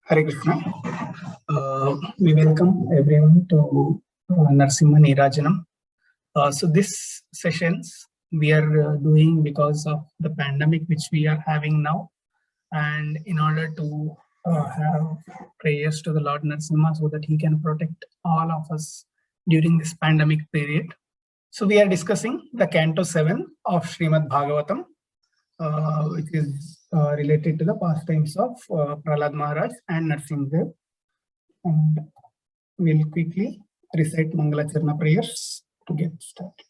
Hare Krishna. We welcome everyone to Narasimha Neerajanam. So this sessions we are doing because of the pandemic which we are having now, and in order to have prayers to the Lord Narasimha so that he can protect all of us during this pandemic period. So we are discussing the Canto 7 of Srimad Bhagavatam, which is related to the pastimes of Prahlad Maharaj and Narasimha. And we'll quickly recite Mangalacharna prayers to get started.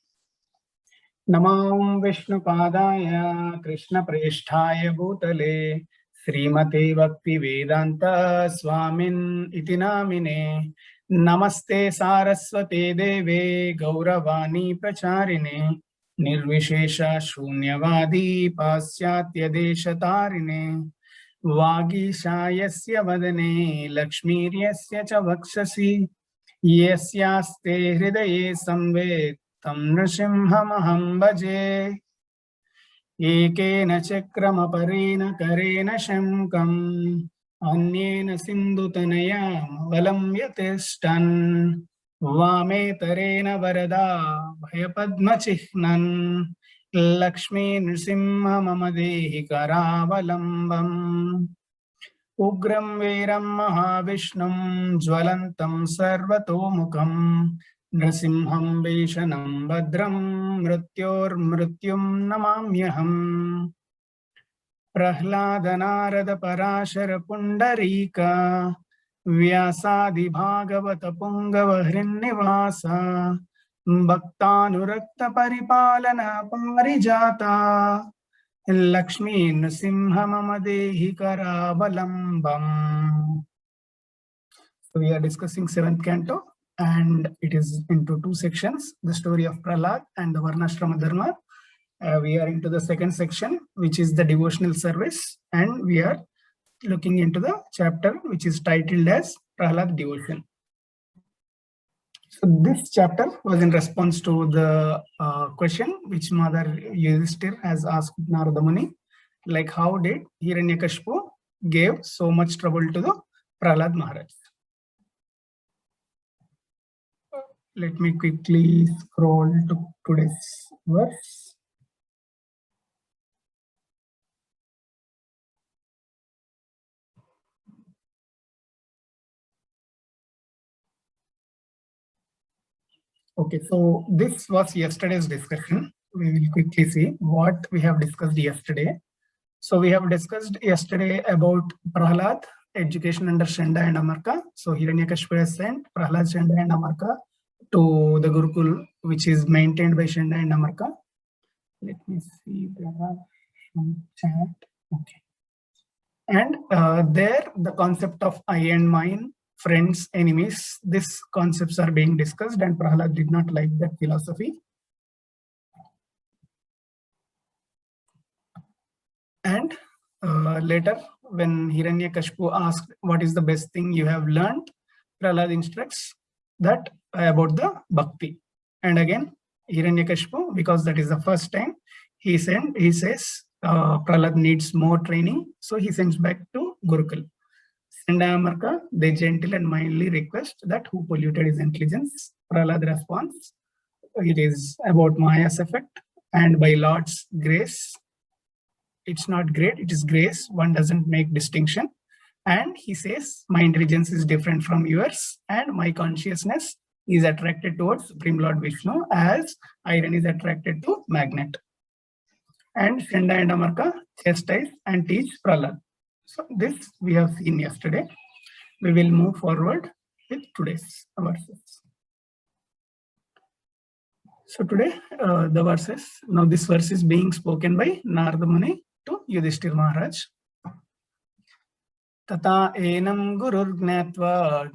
Namam Vishnu Padaya Krishna Preshthaya Bhutale Srimate Bhakti Vedanta Swamin Iti Namine Namaste Saraswate Deve Gauravani Pracharine Nirvishesha Shunyavadi Pasyatya Deshatarine Vagishayasya Vadane Lakshmiryasya cha Vakshasi Yasyaste Hridaye Samvet Tam Nrsimhamaham Bhaje Ekena Chakramaparena Karena Shamkam Anyena Sindhutanayam Valam Yatishtan Vame Tarena Varada Bhayapadma Chihnan Lakshmi Nrsimha Mamadehi Karavalambam Ugram Veram Mahavishhnum Jwalantam Sarvatomukam Nrasimham Veshanam Badram Mrityor Mrityum Namamyaham Prahlada Narada Parashara Pundarika Vyasadi Bhagavata Pungava Hrinnivasa Bhaktanurakta Paripalana Parijata Lakshmi Nrsimha Mamadehi Karavalambam. So we are discussing 7th canto, and it is into 2 sections, the story of Prahlad and the Varnashrama Dharma. We are into the 2nd section, which is the devotional service, and we are looking into the chapter which is titled as Prahlad Devotion. So this chapter was in response to the question which Mother Yudhishthir has asked Narada Muni, like how did Hiranyakashipu gave so much trouble to the Prahlad Maharaj. Let me quickly scroll to today's verse. Okay, so this was yesterday's discussion. We will quickly see what we have discussed yesterday. So we have discussed yesterday about Prahlad, education under Shenda and Amarka. So Hiranyakashipu has sent Prahlad, Shenda and Amarka to the Gurukul, which is maintained by Shenda and Amarka. Let me see, there are some chat. Okay. And there the concept of I and mine, friends, enemies, these concepts are being discussed, and Prahlad did not like that philosophy. And later, when Hiranyakashipu asked what is the best thing you have learned, Prahlad instructs that about the bhakti. And again, Hiranyakashipu, because that is the first time, he says Prahlad needs more training, so he sends back to Gurukul. Sandamamarka, they gentle and mildly request that who polluted his intelligence. Prahlad responds, it is about Maya's effect, and by Lord's grace, it's not great, it is grace. One doesn't make distinction. And he says, my intelligence is different from yours, and my consciousness is attracted towards Supreme Lord Vishnu as iron is attracted to magnet. And Shenda and Amarka chastise and teach Prahlad. So this we have seen yesterday. We will move forward with today's verses. So today, the verses, now this verse is being spoken by Narada Muni to Yudhishthir Maharaj. Tata enam gurur gnatva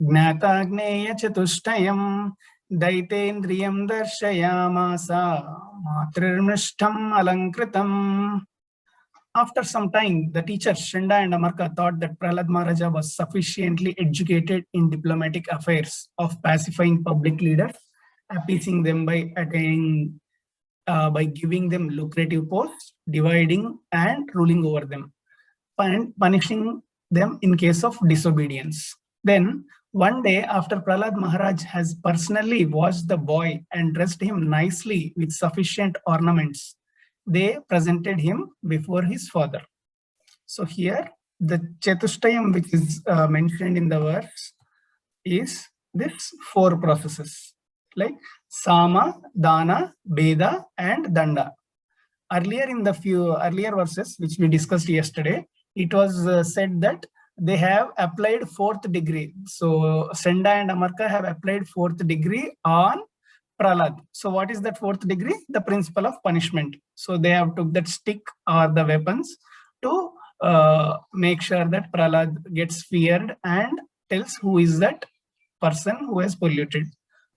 gnata gneya chatushtayam daitendriyam darshayamasa matrirmishtam alankritam. After some time, the teachers Shenda and Amarka thought that Prahlad Maharaja was sufficiently educated in diplomatic affairs of pacifying public leaders, appeasing them by attaining, by giving them lucrative posts, dividing and ruling over them, and punishing them in case of disobedience. Then one day, after Prahlad Maharaj has personally washed the boy and dressed him nicely with sufficient ornaments, they presented him before his father. So here, the Chatushtayam which is mentioned in the verse is this 4 processes like Sama, Dana, Beda, and Danda. Earlier in the few earlier verses which we discussed yesterday, it was said that they have applied 4th degree. So Senda and Amarka have applied 4th degree on Prahlad. So what is that 4th degree? The principle of punishment. So they have took that stick or the weapons to make sure that Prahlad gets feared and tells who is that person who has polluted.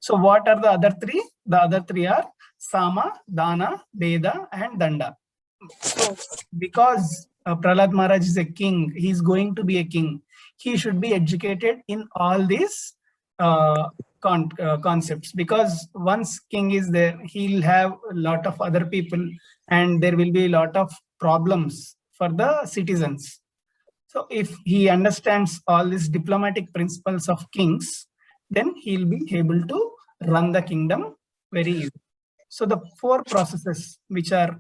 So what are the other 3? The other 3 are Sama, Dana, Beda, and Danda. So because Prahlad Maharaj is a king, he is going to be a king. He should be educated in all these concepts, because once king is there, he'll have a lot of other people and there will be a lot of problems for the citizens. So if he understands all these diplomatic principles of kings, then he'll be able to run the kingdom very easily. So the 4 processes which are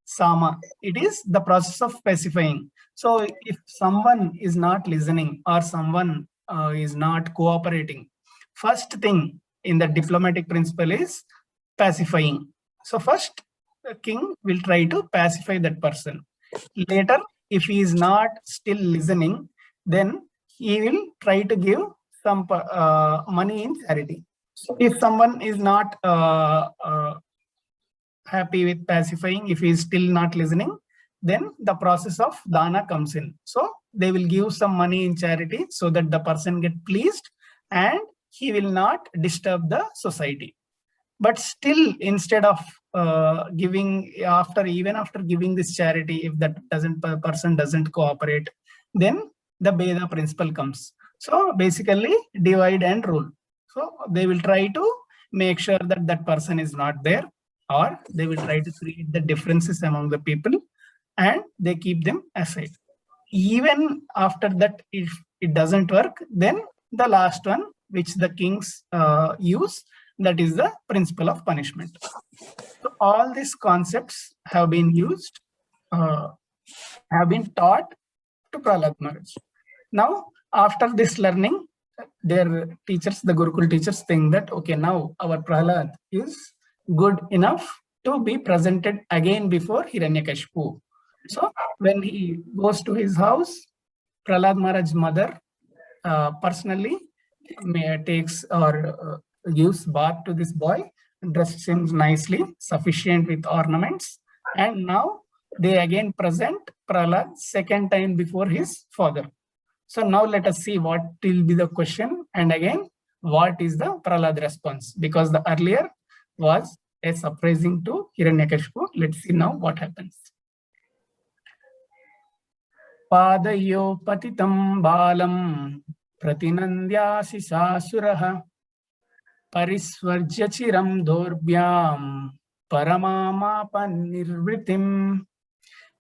Sama, it is the process of pacifying. So if someone is not listening or someone is not cooperating, first thing in the diplomatic principle is pacifying. So first, the king will try to pacify that person. Later, if he is not still listening, then he will try to give some money in charity. So if someone is not happy with pacifying, if he is still not listening, then the process of dana comes in. So they will give some money in charity so that the person get pleased and he will not disturb the society. But still, instead of giving, even after giving this charity, if that person doesn't cooperate, then the Beda principle comes. So basically, divide and rule. So they will try to make sure that that person is not there, or they will try to create the differences among the people and they keep them aside. Even after that, if it doesn't work, then the last one which the kings use, that is the principle of punishment. So all these concepts have been used, have been taught to Prahlad Maharaj. Now, after this learning, their teachers, the Gurukul teachers, think that, okay, now our Prahlad is good enough to be presented again before Hiranyakashipu. So when he goes to his house, Prahlad Maharaj's mother personally takes or gives bath to this boy, dresses him nicely, sufficient with ornaments, and now they again present Prahlad second time before his father. So now let us see what will be the question, and again what is the Prahlad response, because the earlier was a surprising to Hiranyakashipu. Let's see now what happens. Padayo patitam balam pratinandyasi sasuraha parisvarjya chiram dorbhyam paramamapanirvritim.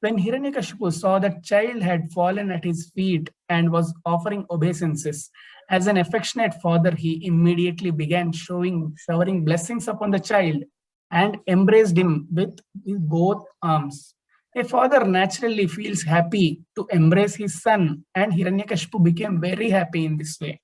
When Hiranyakashipu saw that child had fallen at his feet and was offering obeisances, as an affectionate father, he immediately began showering blessings upon the child and embraced him with both arms. A father naturally feels happy to embrace his son, and Hiranyakashipu became very happy in this way.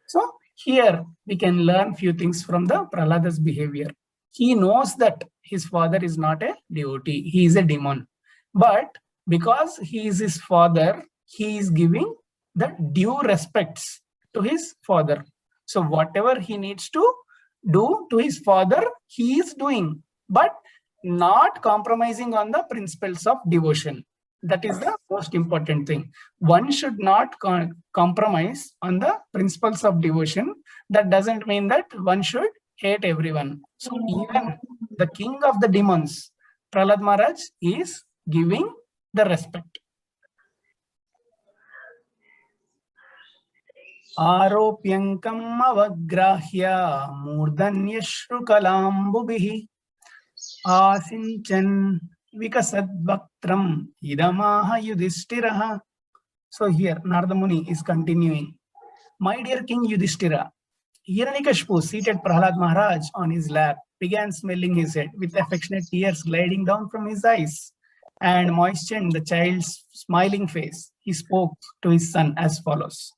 So here we can learn few things from the Prahlada's behavior. He knows that his father is not a devotee, he is a demon. But because he is his father, he is giving the due respects to his father. So whatever he needs to do to his father, he is doing, but not compromising on the principles of devotion. That is the most important thing. One should not compromise on the principles of devotion. That doesn't mean that one should hate everyone. So even the king of the demons, Prahlad Maharaj, is giving the respect. Aropyankam avagrahya murdanyashrukalambubihi asinchan vikasad bhaktram idamaha yudhishthiraha. So here Narada Muni is continuing. My dear King Yudhishthira, Hiranyakashipu seated Prahlad Maharaj on his lap, began smelling his head with affectionate tears gliding down from his eyes and moistened the child's smiling face. He spoke to his son as follows.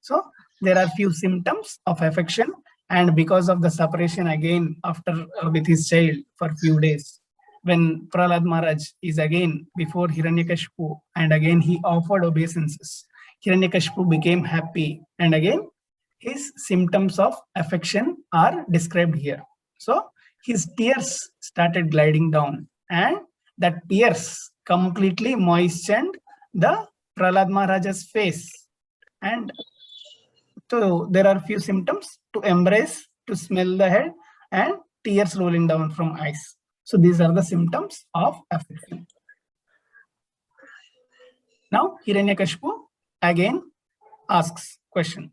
So there are few symptoms of affection, and because of the separation again after with his child for few days, when Prahlad Maharaj is again before Hiranyakashipu and again he offered obeisances, Hiranyakashipu became happy, and again his symptoms of affection are described here. So his tears started gliding down, and that tears completely moistened the Prahlad Maharaj's face. And so there are few symptoms: to embrace, to smell the head, and tears rolling down from eyes. So these are the symptoms of affection. Now Hiranyakashipu again asks question.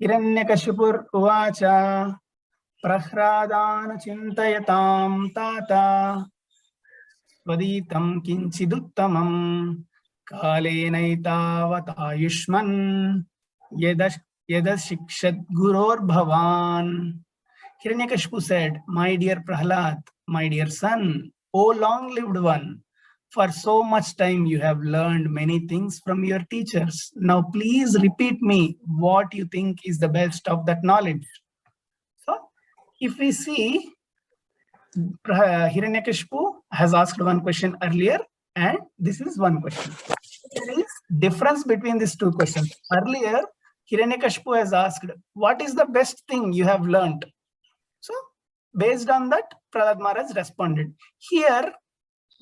Hiranyakashipur uvacha prahladan chintayatam tata svaditam kinchiduttamam kalenaitavatāyushman yadashikshad guror bhavan. Hiranyakashipu said, my dear Prahlad, my dear son, O long-lived one, for so much time you have learned many things from your teachers. Now please repeat me what you think is the best of that knowledge. So if we see, Hiranyakashipu has asked one question earlier, and this is one question. There is difference between these two questions. Earlier, Hiranyakashipu has asked, what is the best thing you have learned? So based on that, Prahlad Maharaj responded. Here,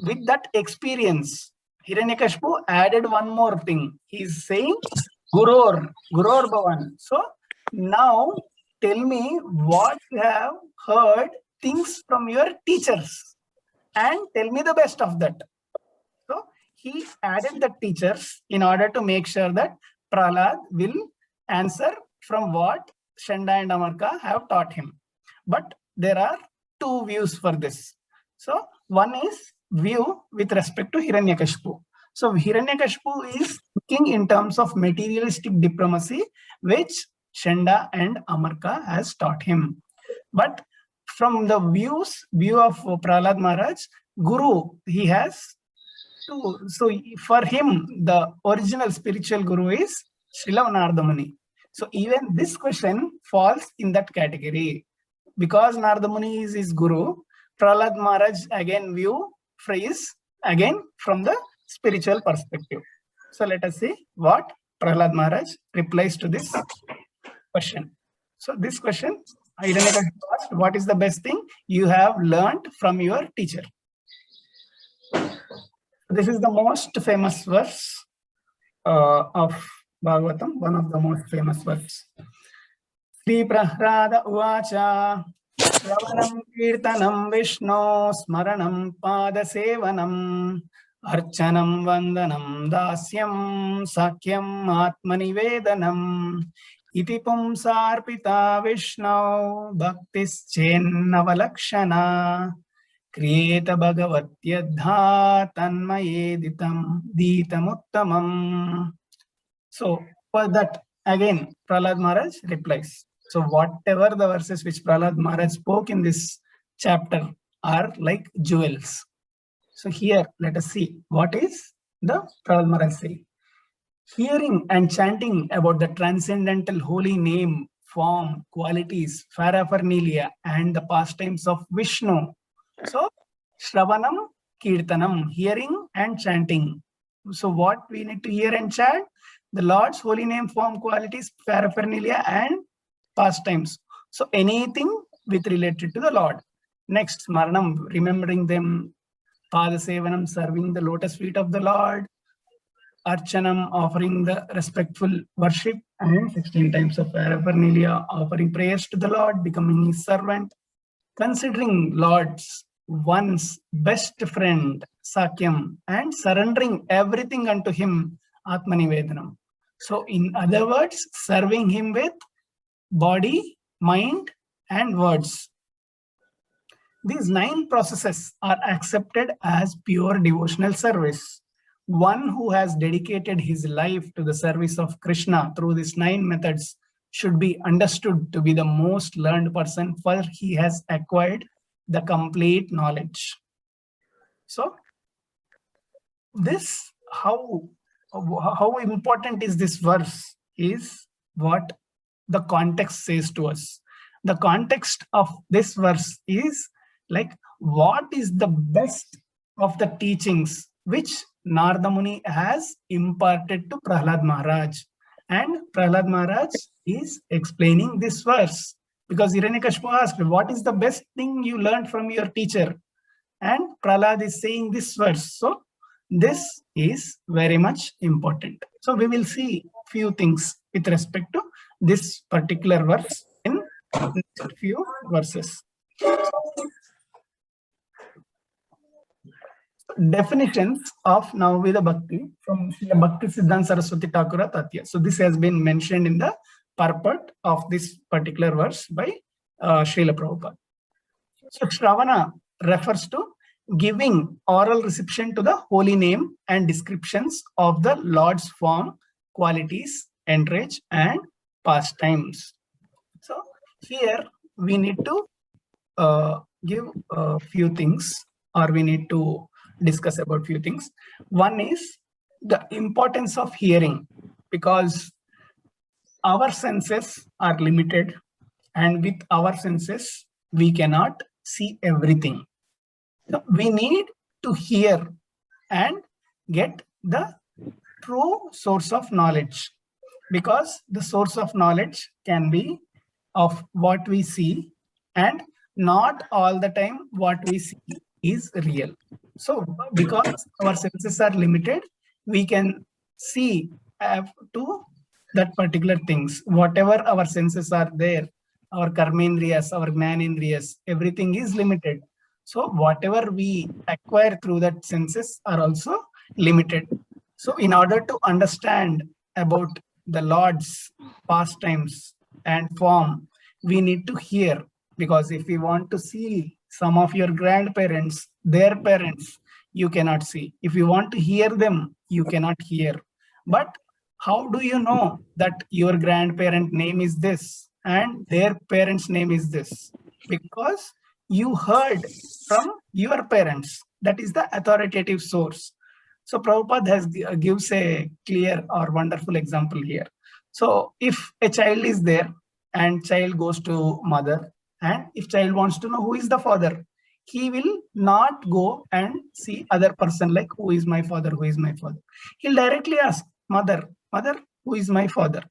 with that experience, Hiranyakashipu added one more thing. He is saying, Guror Bhavan. So now tell me what you have heard things from your teachers and tell me the best of that. So he added the teachers in order to make sure that Prahlad will answer from what Shanda and Amarka have taught him. But there are two views for this. So one is view with respect to Hiranyakashipu. So Hiranyakashipu is thinking in terms of materialistic diplomacy, which Shanda and Amarka has taught him. But from the view of Prahlad Maharaj, Guru, he has two. So for him, the original spiritual Guru is Srila Narada Muni. So even this question falls in that category. Because Narada Muni is his Guru, Prahlad Maharaj again view phrase again from the spiritual perspective. So let us see what Prahlad Maharaj replies to this question. So this question, Hiranyakashipu asked, what is the best thing you have learned from your teacher? This is the most famous verse of Bhagavatam, one of the most famous verses. Sri Prahlada Uvacha Shravanam Kirtanam Vishno Smaranam Pada Sevanam Archanam Vandanam Dasyam Sakyam Atmanivedanam Iti Pumsarpita Vishno Bhaktis Chennavalakshana Kriyeta Bhagavatyadha Tanmayeditam Ditamuttamam. So for that, again, Prahlad Maharaj replies. So whatever the verses which Prahlad Maharaj spoke in this chapter are like jewels. So here, let us see what is the Prahlad Maharaj saying. Hearing and chanting about the transcendental holy name, form, qualities, paraphernalia, and the pastimes of Vishnu. So Shravanam, Kirtanam, hearing and chanting. So what we need to hear and chant? The Lord's holy name, form, qualities, paraphernalia, and pastimes. So anything with related to the Lord. Next, Smaranam, remembering them. Padasevanam, serving the lotus feet of the Lord. Archanam, offering the respectful worship. And 16 times of paraphernalia, offering prayers to the Lord, becoming his servant. Considering Lord's one's best friend, Sakyam, and surrendering everything unto him, Atmanivedanam. So in other words, serving him with body, mind, and words. These 9 processes are accepted as pure devotional service. one who has dedicated his life to the service of Krishna through these 9 methods should be understood to be the most learned person, for he has acquired the complete knowledge. So this, how important is this verse is what the context says to us. The context of this verse is like, what is the best of the teachings which Narada Muni has imparted to Prahlad Maharaj. And Prahlad Maharaj is explaining this verse, because Hiranyakashipu asked, what is the best thing you learned from your teacher? And Prahlad is saying this verse. So this is very much important. So we will see few things with respect to this particular verse in next few verses. Definitions of Navavida Bhakti from Bhakti Siddhanta Saraswati Thakura Tatya. So this has been mentioned in the purport of this particular verse by Srila Prabhupada. So Shravana refers to giving oral reception to the holy name and descriptions of the Lord's form, qualities, entourage, and pastimes. So here we need to give a few things, or we need to discuss about few things. One is the importance of hearing, because our senses are limited, and with our senses we cannot see everything. So we need to hear and get the true source of knowledge, because the source of knowledge can be of what we see, and not all the time what we see is real. So because our senses are limited, we can see to that particular things. Whatever our senses are there, our karmendriyas, our jnanendriyas, everything is limited. So whatever we acquire through that senses are also limited. So in order to understand about the Lord's pastimes and form, we need to hear, because if we want to see some of your grandparents, their parents, you cannot see. If you want to hear them, you cannot hear. But how do you know that your grandparent name is this and their parents' name is this? Because you heard from your parents. That is the authoritative source. So Prabhupada gives a clear or wonderful example here. So if a child is there and child goes to mother, and if child wants to know who is the father, he will not go and see other person like, who is my father, who is my father. He'll directly ask mother, who is my father?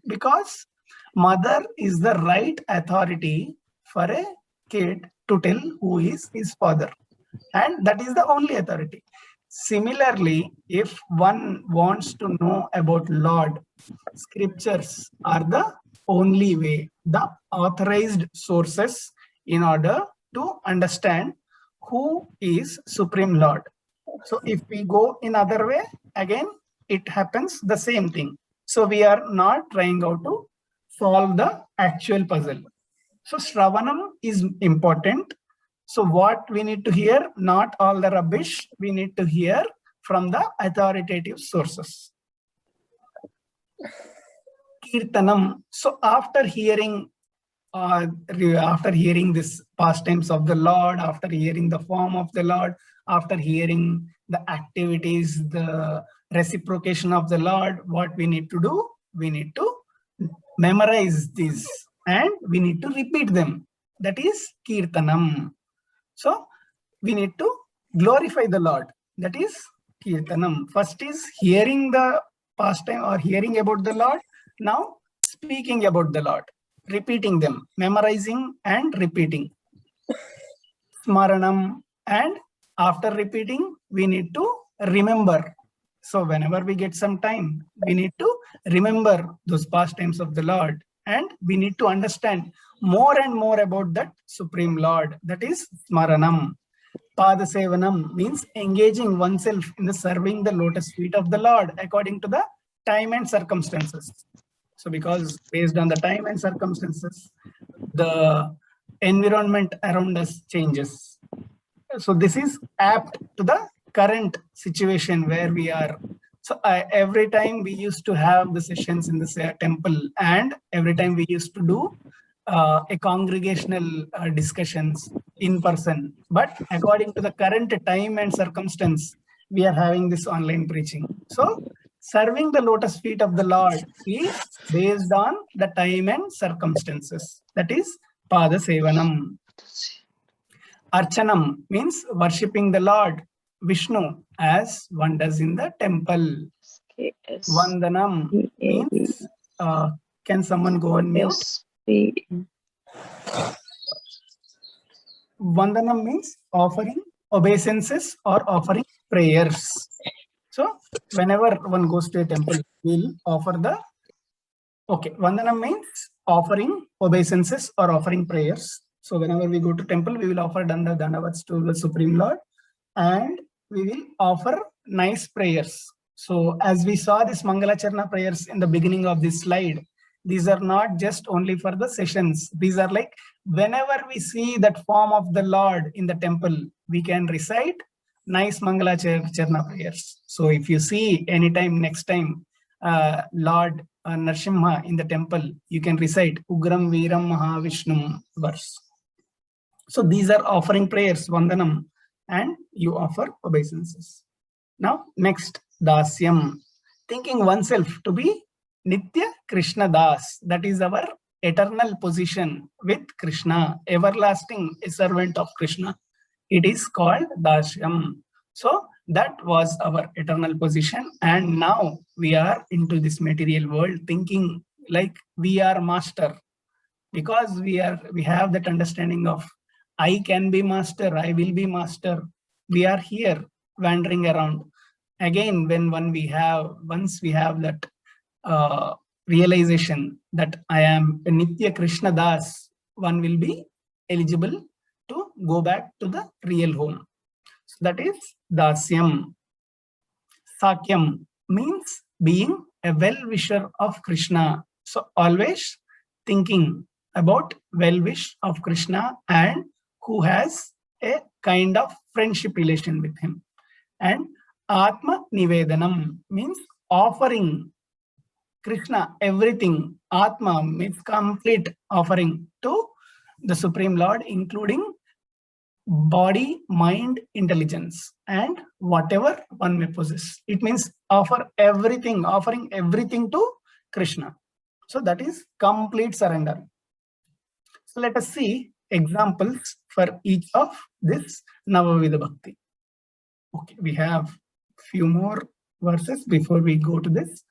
Because mother is the right authority for a kid to tell who is his father, and that is the only authority. Similarly, if one wants to know about Lord, scriptures are the only way, the authorized sources in order to understand who is Supreme Lord. So if we go in other way, again, it happens the same thing. So we are not trying out to solve the actual puzzle. So Shravanam is important. So what we need to hear, not all the rubbish, we need to hear from the authoritative sources. Kirtanam. So after hearing this pastimes of the Lord, after hearing the form of the Lord, after hearing the activities, the reciprocation of the Lord, what we need to do? We need to memorize these and we need to repeat them. That is Kirtanam. So we need to glorify the Lord. That is Kirtanam. First is hearing the pastime or hearing about the Lord. Now speaking about the Lord, repeating them, memorizing and repeating. Smaranam, and after repeating, we need to remember. So whenever we get some time, we need to remember those pastimes of the Lord, and we need to understand more and more about that Supreme Lord. That is Smaranam. Padasevanam means engaging oneself in the serving the lotus feet of the Lord according to the time and circumstances. So because based on the time and circumstances, the environment around us changes. So this is apt to the current situation where we are. So every time we used to have the sessions in the temple, and every time we used to do a congregational discussions in person. But according to the current time and circumstance, we are having this online preaching. So serving the lotus feet of the Lord is based on the time and circumstances. That is Pada Sevanam. Archanam means worshipping the Lord Vishnu as one does in the temple. Vandanam means, can someone go on mute? Vandanam means offering obeisances or offering prayers. So whenever one goes to a temple, we'll offer the, okay, Vandanam means offering obeisances or offering prayers. So whenever we go to temple, we will offer Danda Dandavats to the Supreme Lord, and we will offer nice prayers. So as we saw this Mangalacharna prayers in the beginning of this slide, these are not just only for the sessions. These are like whenever we see that form of the Lord in the temple, we can recite nice Mangalacharna prayers. So if you see anytime next time Lord Narsimha in the temple, you can recite Ugram Viram Mahavishnum verse. So these are offering prayers, Vandanam, and you offer obeisances. Now, next, Dasyam, thinking oneself to be Nitya Krishna Das, that is our eternal position with Krishna, everlasting servant of Krishna. It is called Dasyam. So that was our eternal position, and now we are into this material world thinking like we are master, because we have that understanding of I can be master, I will be master. We are here wandering around. Again, once we have that realization that I am a Nitya Krishna Das, one will be eligible to go back to the real home. So that is Dasyam. Sakyam means being a well-wisher of Krishna. So always thinking about well-wish of Krishna and who has a kind of friendship relation with him. And Atma Nivedanam means offering Krishna everything. Atma means complete offering to the Supreme Lord, including body, mind, intelligence, and whatever one may possess. It means offering everything to Krishna. So that is complete surrender. So let us see examples for each of this Navavidha Bhakti. Okay, we have few more verses before we go to this.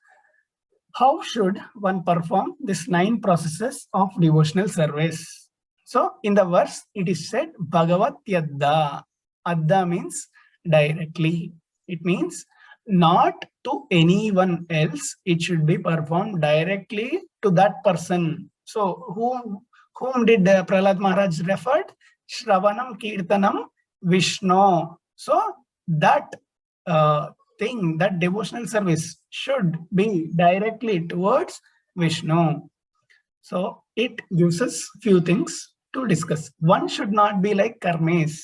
How should one perform these 9 processes of devotional service? So in the verse, it is said, Bhagavat Yadda. Adda means directly. It means not to anyone else. It should be performed directly to that person. So whom did Prahlad Maharaj referred? Shravanam Kirtanam Vishnu. So that thing, that devotional service should be directly towards Vishnu. So it gives us few things to discuss. One should not be like karmis.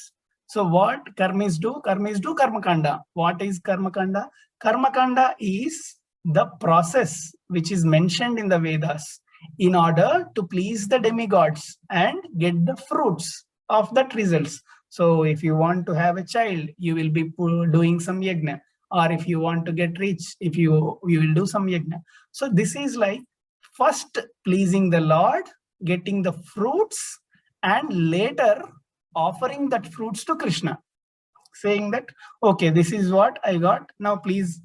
So what karmis do? Karmis do karmakanda. What is karmakanda? Karmakanda is the process which is mentioned in the Vedas in order to please the demigods and get the fruits of that results. So if you want to have a child, you will be doing some yajna. Or if you want to get rich, you will do some yajna. So this is like first pleasing the Lord, getting the fruits, and later offering that fruits to Krishna, saying that, okay, this is what I got. Now please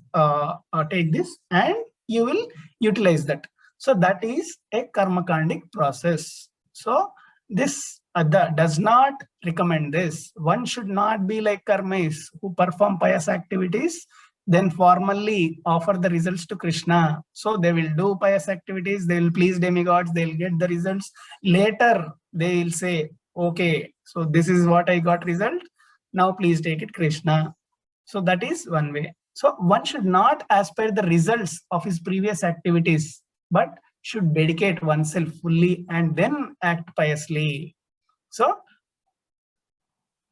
take this and you will utilize that. So that is a karmakandic process. So this Adda does not recommend this. One should not be like karmis who perform pious activities, then formally offer the results to Krishna. So they will do pious activities, they will please demigods, they will get the results. Later, they will say, okay, so this is what I got result. Now please take it, Krishna. So that is one way. So one should not aspire the results of his previous activities, but should dedicate oneself fully and then act piously. So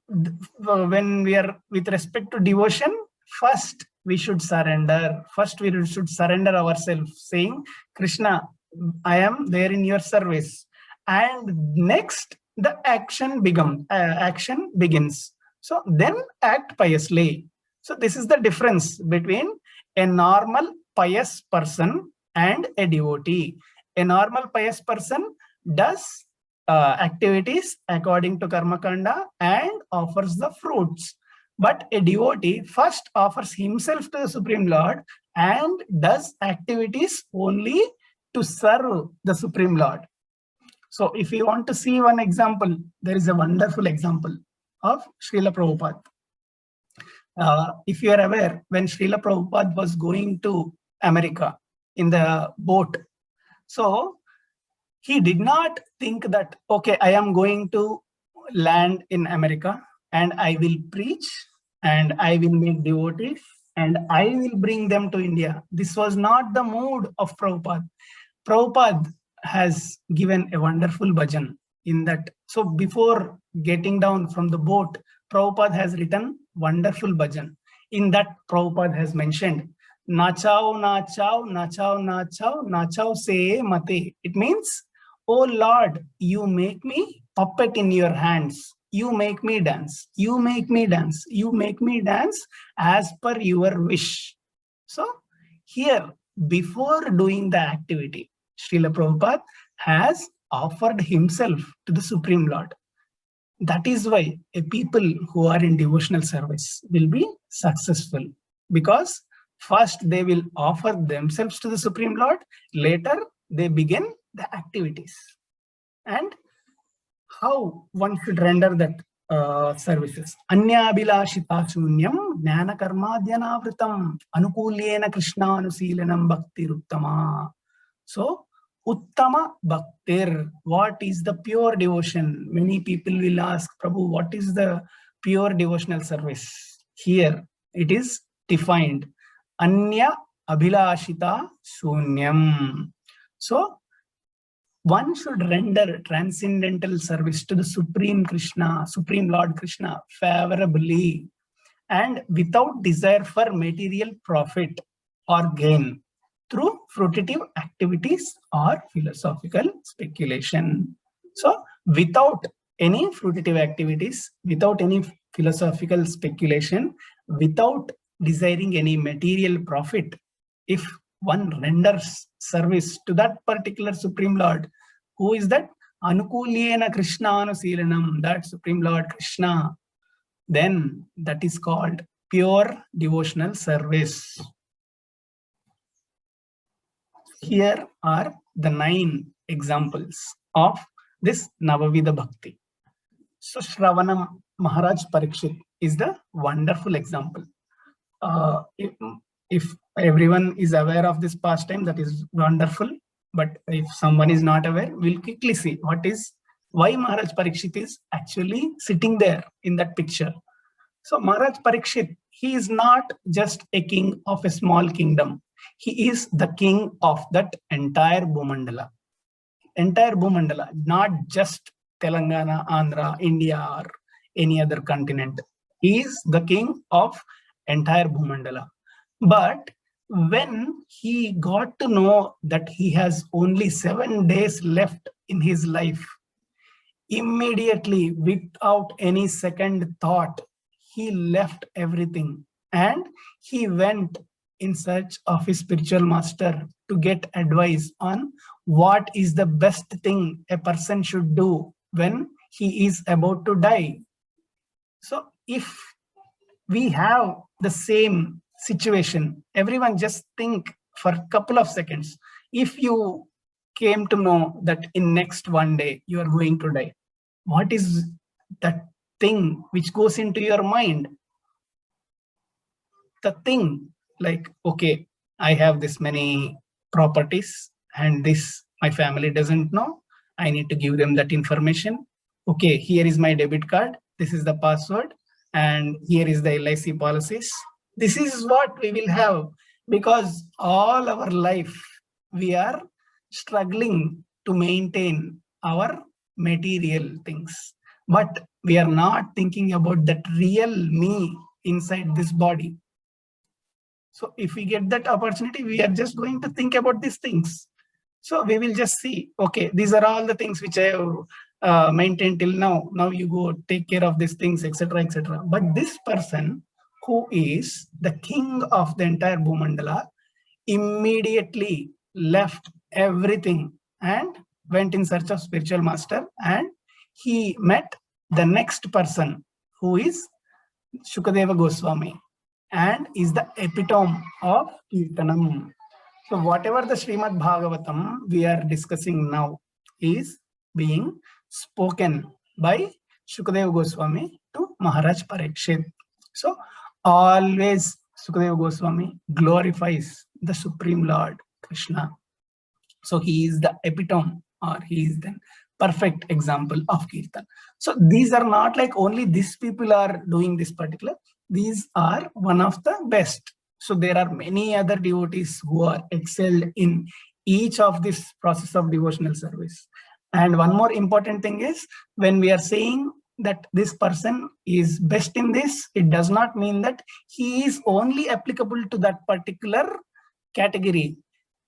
when we are with respect to devotion, first we should surrender. First we should surrender ourselves, saying, Krishna, I am there in your service. And next, the action begins. So then act piously. So this is the difference between a normal pious person and a devotee. A normal pious person does activities according to karma kanda and offers the fruits. But a devotee first offers himself to the Supreme Lord and does activities only to serve the Supreme Lord. So if you want to see one example, there is a wonderful example of Srila Prabhupada. If you are aware, when Srila Prabhupada was going to America in the boat, so he did not think that, okay, I am going to land in America and I will preach and I will make devotees and I will bring them to India. This was not the mood of Prabhupada. Prabhupada has given a wonderful bhajan in that. So before getting down from the boat, Prabhupada has written wonderful bhajan. In that, Prabhupada has mentioned, Nachao, nachao, nachao, nachao, nachao se mate. It means, oh Lord, you make me puppet in your hands. You make me dance. You make me dance. You make me dance as per your wish. So here, before doing the activity, Srila Prabhupada has offered himself to the Supreme Lord. That is why a people who are in devotional service will be successful, because first they will offer themselves to the Supreme Lord, later they begin the activities. And how one should render that services. Anya abhilashita shunyam jnana karmadhyanavritam anukulyena krishna anusilanam bhakti uttama. So Uttama Bhaktir, what is the pure devotion? Many people will ask, Prabhu, what is the pure devotional service? Here it is defined. Anya Abhilashita Sunyam. So one should render transcendental service to the Supreme Krishna, Supreme Lord Krishna, favorably and without desire for material profit or gain, through fruitive activities or philosophical speculation. So without any fruitive activities, without any philosophical speculation, without desiring any material profit, if one renders service to that particular Supreme Lord, who is that? Anukulyena Krishna Anusilanam, that Supreme Lord Krishna, then that is called pure devotional service. Here are the 9 examples of this Navavida Bhakti. So Shravana Maharaj Parikshit is the wonderful example. If everyone is aware of this pastime, that is wonderful. But if someone is not aware, we'll quickly see why Maharaj Parikshit is actually sitting there in that picture. So Maharaj Parikshit, he is not just a king of a small kingdom. He is the king of that entire Bhumandala. Entire Bhumandala, not just Telangana, Andhra, India, or any other continent. He is the king of entire Bhumandala. But when he got to know that he has only 7 days left in his life, immediately, without any second thought, he left everything and he went in search of his spiritual master to get advice on what is the best thing a person should do when he is about to die. So if we have the same situation, everyone just think for a couple of seconds. If you came to know that in next 1 day you are going to die, what is that thing which goes into your mind? The thing like, okay, I have this many properties and this my family doesn't know. I need to give them that information. Okay, here is my debit card. This is the password. And here is the LIC policies. This is what we will have, because all our life we are struggling to maintain our material things. but we are not thinking about that real me inside this body. So if we get that opportunity, we are just going to think about these things. So we will just see, okay, these are all the things which I have maintained till now. Now you go take care of these things, etc., etc. But this person who is the king of the entire Bhumandala immediately left everything and went in search of spiritual master, and he met the next person who is Shukadeva Goswami and is the epitome of Kirtanam. So whatever the Srimad Bhagavatam we are discussing now is being spoken by Shukadeva Goswami to Maharaj Parikshit. So always Shukadeva Goswami glorifies the Supreme Lord Krishna. So he is the epitome, or he is the perfect example of Kirtan. So these are not like only these people are doing this particular, these are one of the best. So there are many other devotees who are excelled in each of this process of devotional service. And one more important thing is, when we are saying that this person is best in this, it does not mean that he is only applicable to that particular category.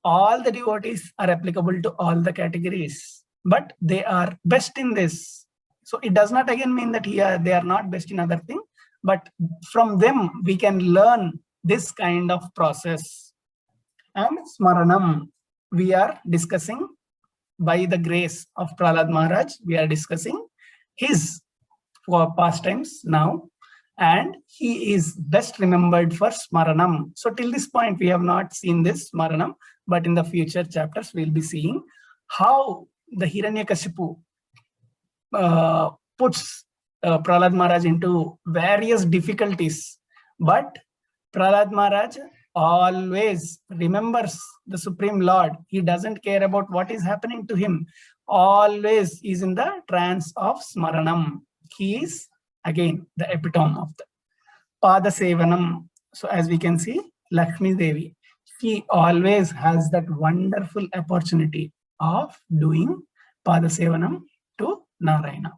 All the devotees are applicable to all the categories, but they are best in this. So it does not again mean that they are not best in other thing, but from them we can learn this kind of process. And Smaranam, we are discussing, by the grace of Prahlad Maharaj, we are discussing his pastimes now, and he is best remembered for Smaranam. So till this point we have not seen this Smaranam, but in the future chapters we'll be seeing how the Hiranyakashipu puts Prahlad Maharaj into various difficulties, but Prahlad Maharaj always remembers the Supreme Lord. He doesn't care about what is happening to him. Always is in the trance of Smaranam. He is again the epitome of the Pada Sevanam. So as we can see, Lakshmi Devi, she always has that wonderful opportunity of doing Pada Sevanam to Narayana.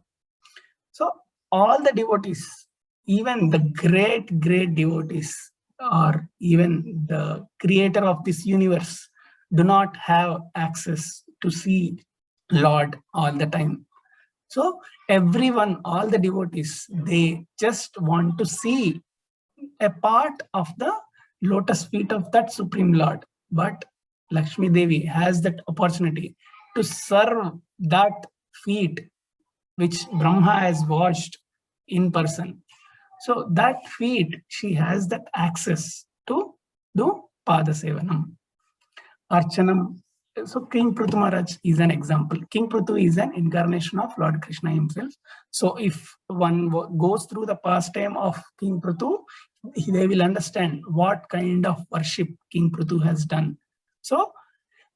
So all the devotees, even the great devotees, or even the creator of this universe, do not have access to see Lord all the time. So everyone, all the devotees, they just want to see a part of the lotus feet of that Supreme Lord. But Lakshmi Devi has that opportunity to serve that feet which Brahma has washed in person. So that feet, she has that access to do Pada Sevanam. Archanam. So King Prithu Maharaj is an example. King Prithu is an incarnation of Lord Krishna himself. So if one goes through the pastime of King Prithu, they will understand what kind of worship King Prithu has done. So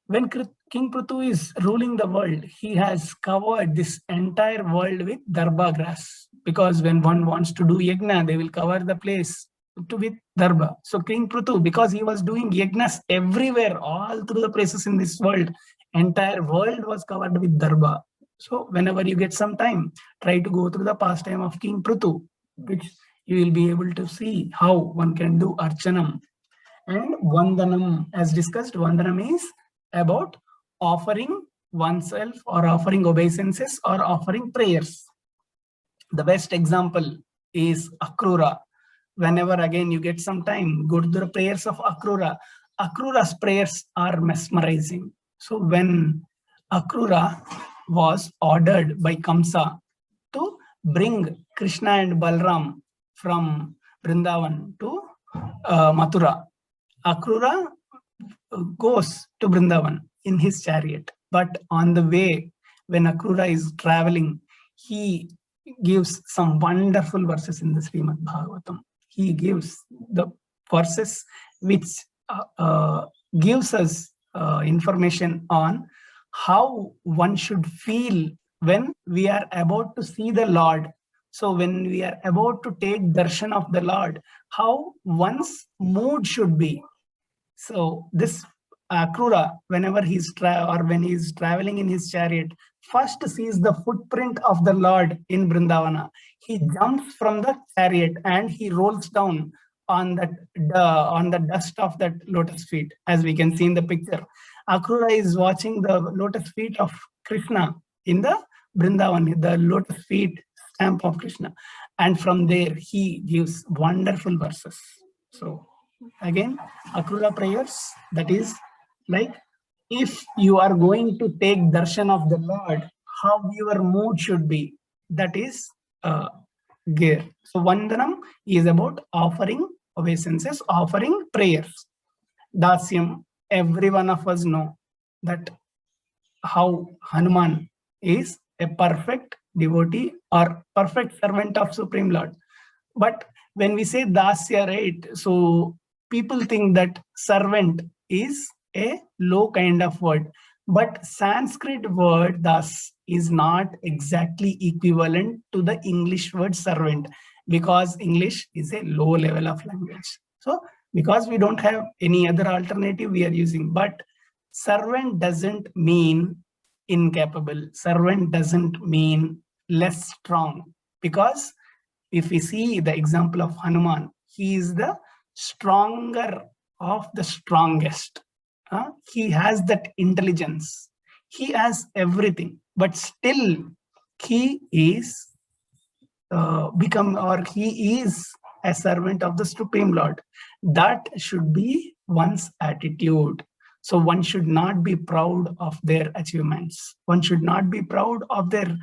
when King Prithu is ruling the world, he has covered this entire world with darba grass. Because when one wants to do yajna, they will cover the place with darba. So King Prithu, because he was doing yajnas everywhere, all through the places in this world, entire world was covered with darba. So whenever you get some time, try to go through the pastime of King Prithu, which you will be able to see how one can do Archanam. And Vandanam, as discussed, Vandanam is about offering oneself, or offering obeisances, or offering prayers. The best example is Akrura. Whenever again you get some time, go to the prayers of Akrura. Akrura's prayers are mesmerizing. So when Akrura was ordered by Kamsa to bring Krishna and Balram from Vrindavan to Mathura, Akrura goes to Vrindavan in his chariot. But on the way, when Akrura is traveling, he gives some wonderful verses in the Srimad Bhagavatam. He gives the verses which gives us information on how one should feel when we are about to see the Lord. So when we are about to take darshan of the Lord, how one's mood should be. So this Akrura, whenever when he's traveling in his chariot, first sees the footprint of the Lord in Brindavana. He jumps from the chariot and he rolls down on the dust of that lotus feet, as we can see in the picture. Akrura is watching the lotus feet of Krishna in the Brindavan, the lotus feet stamp of Krishna, and from there he gives wonderful verses. So again, Akrura prayers, that is like, if you are going to take darshan of the Lord, how your mood should be, that is gear. So Vandanam is about offering obeisances, offering prayers. Dasyam, every one of us know that how Hanuman is a perfect devotee or perfect servant of Supreme Lord. But when we say Dasya, right, so people think that servant is a low kind of word. But Sanskrit word das is not exactly equivalent to the English word servant, because English is a low level of language. So because we don't have any other alternative, we are using. But servant doesn't mean incapable. Servant doesn't mean less strong, because if we see the example of Hanuman, he is the stronger of the strongest. He has that intelligence. He has everything, but still he is he is a servant of the Supreme Lord. That should be one's attitude. So one should not be proud of their achievements. One should not be proud of their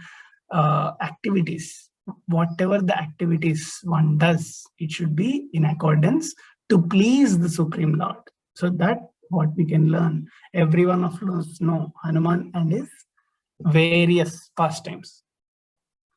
activities. Whatever the activities one does, it should be in accordance to please the Supreme Lord. So that what we can learn. Every one of us know Hanuman and his various pastimes.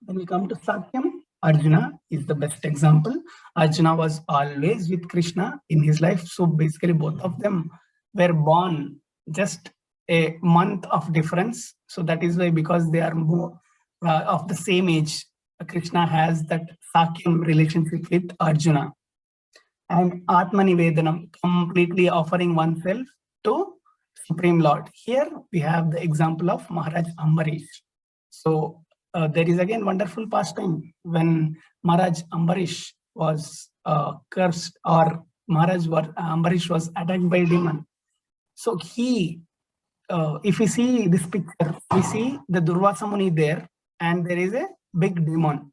When we come to Satyam, Arjuna is the best example. Arjuna was always with Krishna in his life. So basically both of them were born just a month of difference. So that is why, because they are more of the same age, Krishna has that Sakyam relationship with Arjuna. And Atmanivedanam, completely offering oneself to Supreme Lord. Here we have the example of Maharaj Ambarish. So there is again wonderful pastime when Maharaj Ambarish was cursed, or Ambarish was attacked by a demon. So he, if we see this picture, we see the Durvasa Muni there, and there is a big demon.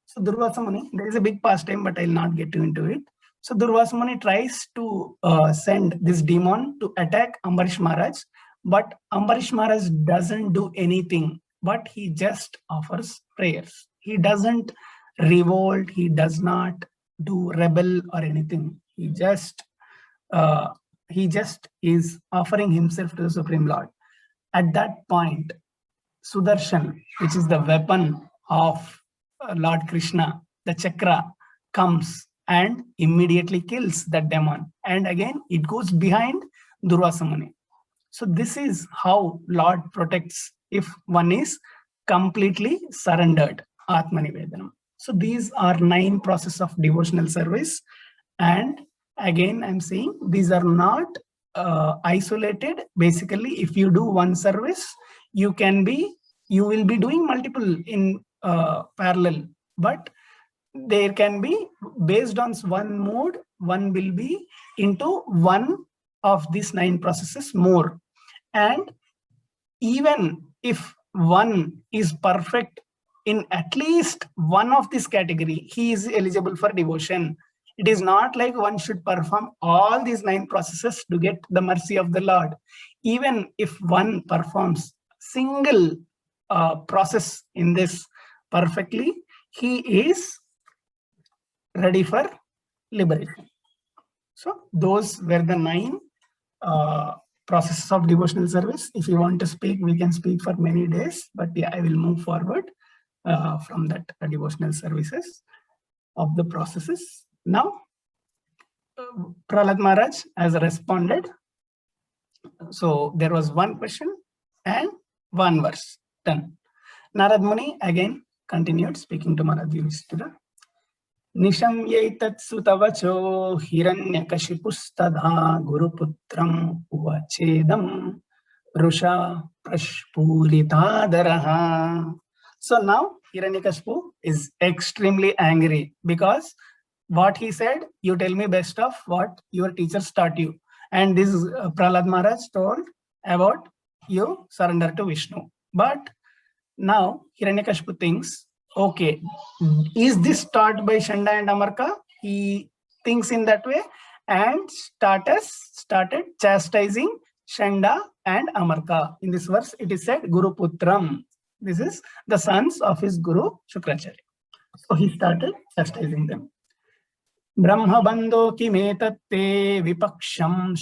So Durvasa Muni, there is a big pastime, but I'll not get into it. So Durvasa Muni tries to send this demon to attack Ambarish Maharaj, but Ambarish Maharaj doesn't do anything, but he just offers prayers. He doesn't revolt, he does not do rebel or anything. He just is offering himself to the Supreme Lord. At that point, Sudarshan, which is the weapon of Lord Krishna, the chakra, comes and immediately kills that demon. And again, it goes behind Durvasa Muni. So this is how Lord protects if one is completely surrendered, Atmanivedanam. So these are 9 processes of devotional service. And again, I'm saying these are not isolated. Basically, if you do one service, you will be doing multiple in parallel, but there can be, based on one mode, one will be into one of these 9 processes more. And even if one is perfect in at least one of this category, he is eligible for devotion. It is not like one should perform all these 9 processes to get the mercy of the Lord. Even if one performs single process in this perfectly, he is ready for liberation. So those were the 9 processes of devotional service. If you want to speak, we can speak for many days, but yeah, I will move forward from that devotional services of the processes. Now, Prahlad Maharaj has responded. So there was one question and one verse. Done. Narad Muni again continued speaking to Maharaj Yudhishthira. निशम्यैतत् सुतवचो हिरण्यकशिपुस्तथा गुरुपुत्रम् उवचेदम् Rusha prashpuritadarah. So now Hiranyakashipu is extremely angry because what he said, you tell me best of what your teachers taught you. And this Prahlad Maharaj told about you surrender to Vishnu. But now Hiranyakashipu thinks, okay, is this taught by Shanda and Amarka? He thinks in that way and started chastising Shanda and Amarka. In this verse, it is said Guru Putram. This is the sons of his Guru Shukracharya. So he started chastising them. Brahma Bandho Kimetatte Vipaksham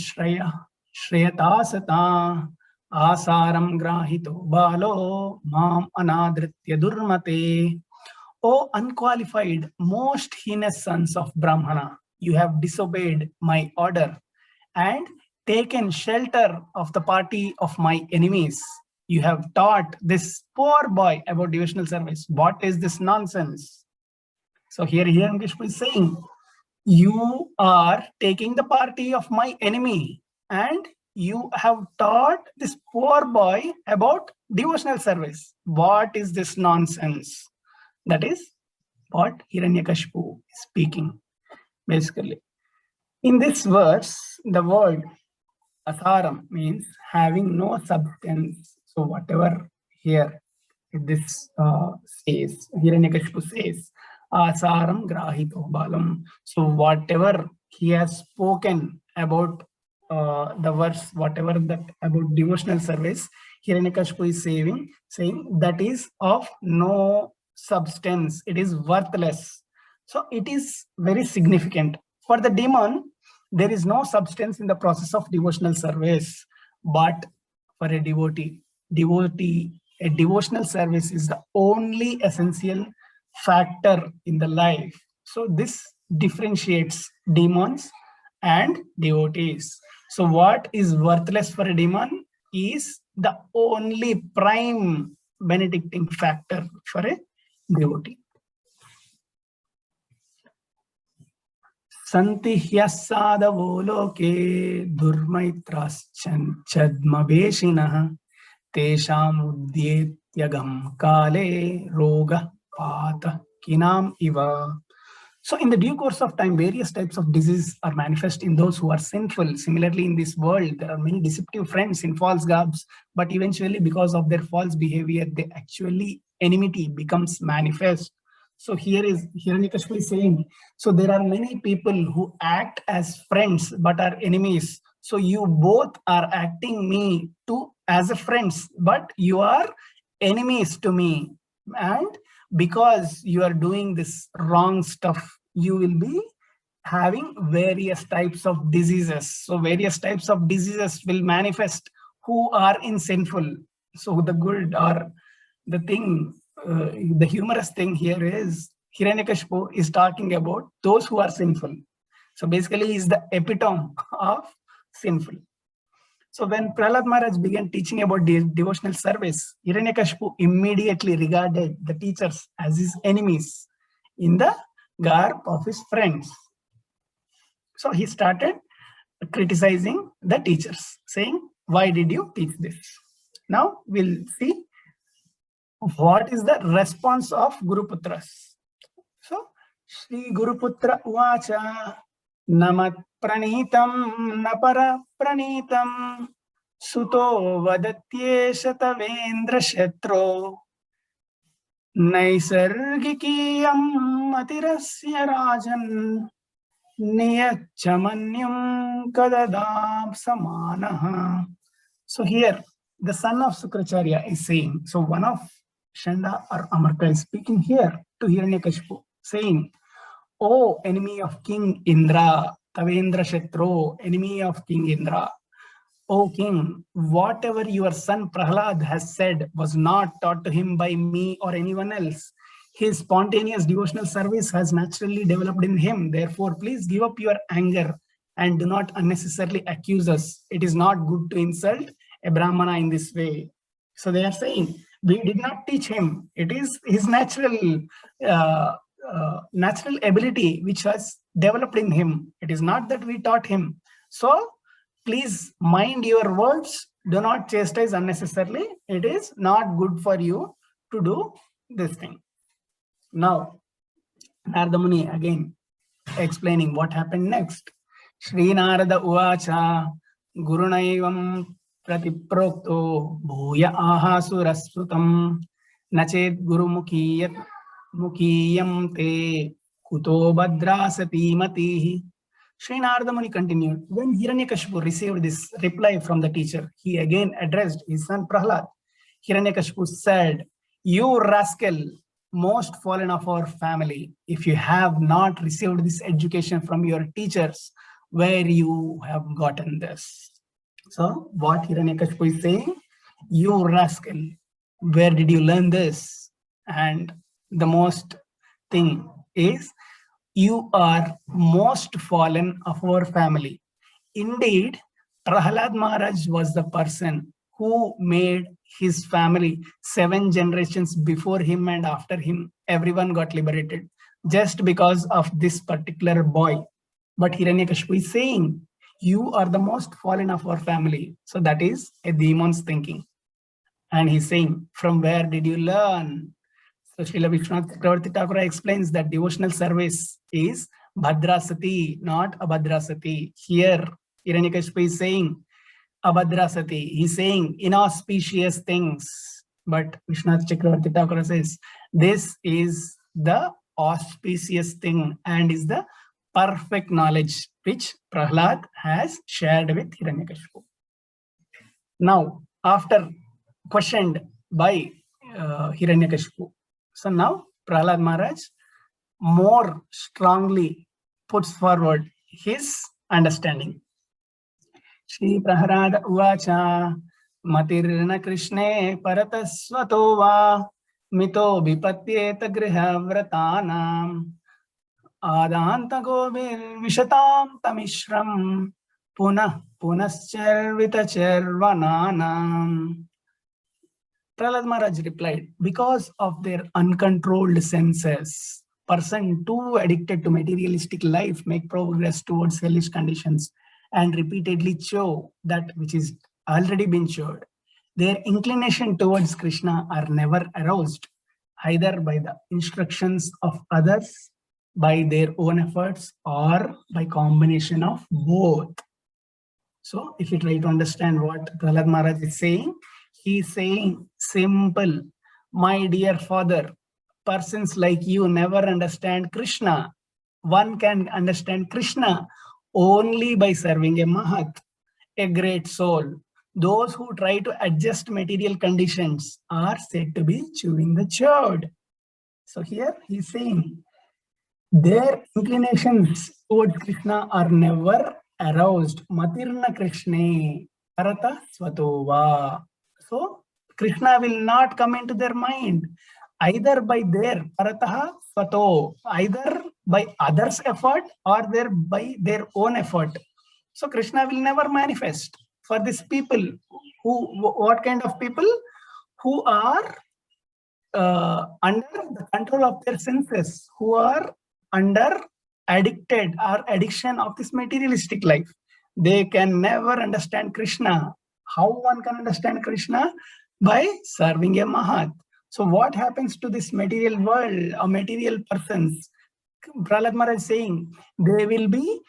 Shreyata Asaram Grahito Balo Mam Anadritya Durmate. O unqualified, most heinous sons of Brahmana, you have disobeyed my order and taken shelter of the party of my enemies. You have taught this poor boy about devotional service. What is this nonsense? So here Hiranyakashipu is saying, you are taking the party of my enemy and you have taught this poor boy about devotional service. What is this nonsense? That is what Hiranyakashipu is speaking, basically. In this verse, the word asaram means having no substance. So whatever here this says, Hiranyakashipu says, asaram grahito balam. So whatever he has spoken about the verse, whatever that about devotional service, Hiranyakashipu is saying that is of no substance. It is worthless. So it is very significant. For the demon, there is no substance in the process of devotional service, but for a devotee, a devotional service is the only essential factor in the life. So this differentiates demons and devotees. So what is worthless for a demon is the only prime benedicting factor for a devotee. Santi hyasadavo loke durmaitraschadmaveshinah tesham uddyetyagam kale roga pata kinam iva. So in the due course of time, various types of diseases are manifest in those who are sinful. Similarly, in this world, there are many deceptive friends in false garbs, but eventually because of their false behavior, they actually enmity becomes manifest. So here is Hiranyakashipu is saying, so there are many people who act as friends but are enemies. So you both are acting me to as a friends, but you are enemies to me. And because you are doing this wrong stuff, you will be having various types of diseases. So various types of diseases will manifest who are in sinful. So the good or the thing, the humorous thing here is Hiranyakashipu is talking about those who are sinful. So basically he is the epitome of sinful. So when Prahlad Maharaj began teaching about devotional service, Hiranyakashipu immediately regarded the teachers as his enemies in the garb of his friends. So he started criticizing the teachers, saying, why did you teach this? Now we'll see what is the response of Guru Putras. So Shri Guru Putra Uvacha Namat Pranitam Napara Pranitam Suto Vadatyesha Tavendra Shetro Naisargikiyam Matirasya Rajan Niyachamanyam Kadadam Samanaha. So here the son of Sukracharya is saying, so one of Shanda or Amarka is speaking here to Hiranyakashipu, saying, O enemy of King Indra, Tavendra Shetro, enemy of King Indra, O king, whatever your son Prahlad has said was not taught to him by me or anyone else. His spontaneous devotional service has naturally developed in him. Therefore, please give up your anger and do not unnecessarily accuse us. It is not good to insult a Brahmana in this way. So they are saying, we did not teach him. It is his natural natural ability which was developed in him. It is not that we taught him. So please mind your words. Do not chastise unnecessarily. It is not good for you to do this thing. Now, Narada Muni again explaining what happened next. Shri Narada Uvacha Gurunaivam Pratiprokto Bhuya Aha Surasrutam Nachet Guru Mukhiyam Te Kuto Badrasati Matihi. Shri Narada Muni continued. When Hiranyakashipu received this reply from the teacher, he again addressed his son Prahlad. Hiranyakashipu said, "You rascal, most fallen of our family, if you have not received this education from your teachers, where you have gotten this?" So what Hiranyakashipu is saying, "You rascal, where did you learn this?" And the most thing is, you are most fallen of our family. Indeed, Prahlad Maharaj was the person who made his family 7 generations before him and after him. Everyone got liberated just because of this particular boy. But Hiranyakashipu is saying, you are the most fallen of our family. So that is a demon's thinking. And he's saying, from where did you learn? So Srila Vishwanath Chakravarti Thakur explains that devotional service is Bhadrasati, not Abhadrasati. Here, Hiranyakashipu is saying Abhadrasati. He's saying inauspicious things. But Vishwanath Chakravarti Thakur says this is the auspicious thing and is the perfect knowledge which Prahlad has shared with Hiranyakashipu. Now, after questioned by Hiranyakashipu, so now Prahlad Maharaj more strongly puts forward his understanding. Shri Prahlad Uvacha Matirna Krishne Paratasvato Va Mito Vipatyeta Griha Vratanam Adanta Govil Vishatam Tamishram Punah Punascharvita Charvananam. Prahlad Maharaj replied, because of their uncontrolled senses, person too addicted to materialistic life make progress towards hellish conditions and repeatedly chow that which is already been chowed. Their inclination towards Krishna are never aroused, either by the instructions of others, by their own efforts, or by combination of both. So if you try to understand what Prahlad Maharaj is saying, he is saying simple, my dear father, persons like you never understand Krishna. One can understand Krishna only by serving a Mahat, a great soul. Those who try to adjust material conditions are said to be chewing the churd. So here he is saying their inclinations towards Krishna are never aroused. Matirna Krishne Parata Svatova. So Krishna will not come into their mind either by their Parataha Svato, either by others' effort or by their own effort. So Krishna will never manifest for these people. What kind of people? Who are under the control of their senses, who are under addicted or addiction of this materialistic life. They can never understand Krishna. How one can understand Krishna? By serving a Mahat. So what happens to this material world or material persons? Prahlad Maharaj is saying they will be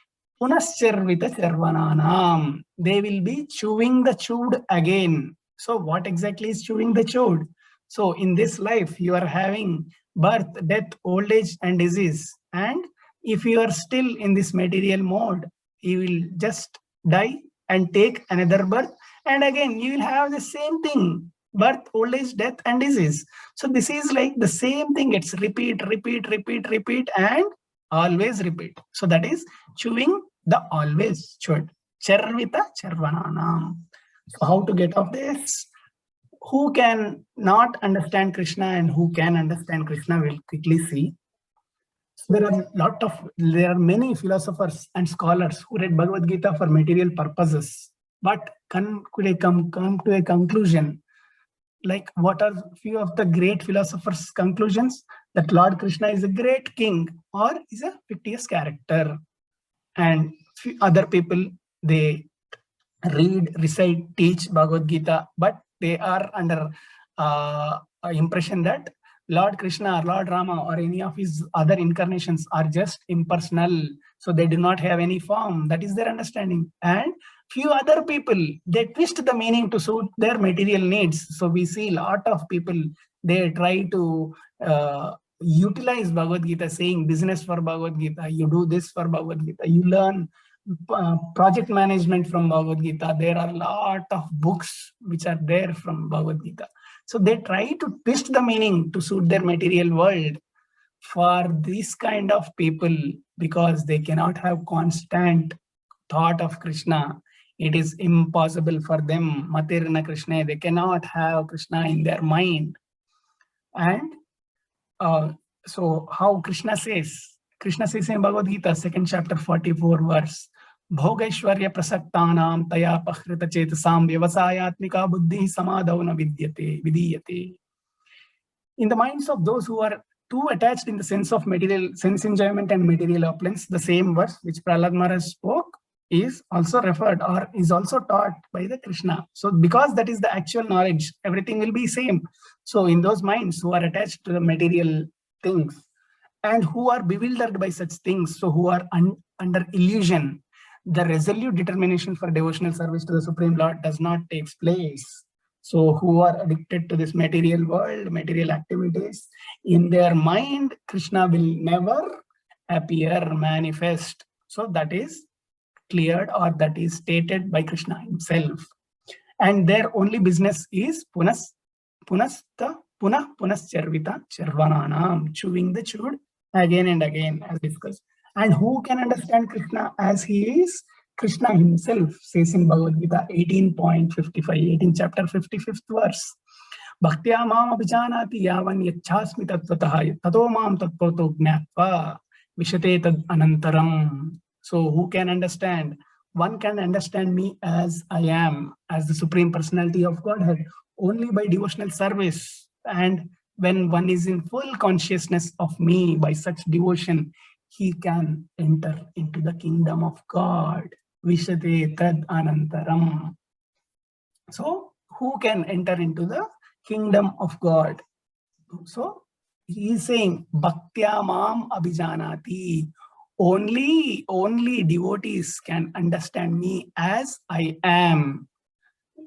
punascharvita charvananam. They will be chewing the chewed again. So what exactly is chewing the chewed? So in this life, you are having birth, death, old age, and disease. And if you are still in this material mode, you will just die and take another birth. And again, you will have the same thing, birth, old age, death, and disease. So this is like the same thing. It's repeat, and always repeat. So that is chewing the always chewed. Charvita charvananam. So how to get off this? Who can not understand Krishna and who can understand Krishna, we'll quickly see. So there are many philosophers and scholars who read Bhagavad Gita for material purposes, but could they come to a conclusion? Like what are few of the great philosophers' conclusions? that Lord Krishna is a great king or is a fictitious character. And few other people, they read, recite, teach Bhagavad Gita, but they are under impression that Lord Krishna or Lord Rama or any of his other incarnations are just impersonal. So they do not have any form. That is their understanding. And few other people, they twist the meaning to suit their material needs. So we see a lot of people, they try to utilize Bhagavad Gita, saying business for Bhagavad Gita, you do this for Bhagavad Gita, you learn project management from Bhagavad Gita. There are a lot of books which are there from Bhagavad Gita. So they try to twist the meaning to suit their material world. For this kind of people, because they cannot have constant thought of Krishna, it is impossible for them. Matirna Krishna, they cannot have Krishna in their mind. And so how Krishna says in Bhagavad Gita, 2nd chapter, 44 verse, Bhogaishwarya prasaktanam taya pahrita chetasam vyavasayatmika buddhi samadhav na vidiyate. In the minds of those who are too attached in the sense of material, sense enjoyment and material opulence, the same verse which Prahlad Maharaj spoke is also referred or is also taught by the Krishna. So because that is the actual knowledge, everything will be same. So in those minds who are attached to the material things and who are bewildered by such things, so who are under illusion, the resolute determination for devotional service to the Supreme Lord does not take place. So who are addicted to this material world, material activities, in their mind, Krishna will never appear, manifest. So that is cleared, or that is stated by Krishna himself. And their only business is punah punascharvita charvananam, chewing the chewed again and again, as discussed. And who can understand Krishna as he is? Krishna himself says in Bhagavad Gita 18.55, 18 chapter 55th verse, Bhaktya mam abhijanati yavan yachhasmi tattvataha tato mam tatvato gnatva vishate tad anantaram. So who can understand? One can understand me as I am, as the Supreme Personality of Godhead, only by devotional service. And when one is in full consciousness of me by such devotion, he can enter into the kingdom of God. Vishate tad anantaram. So who can enter into the kingdom of God? So he is saying, Bhaktya mam abhijanati. Only devotees can understand me as I am.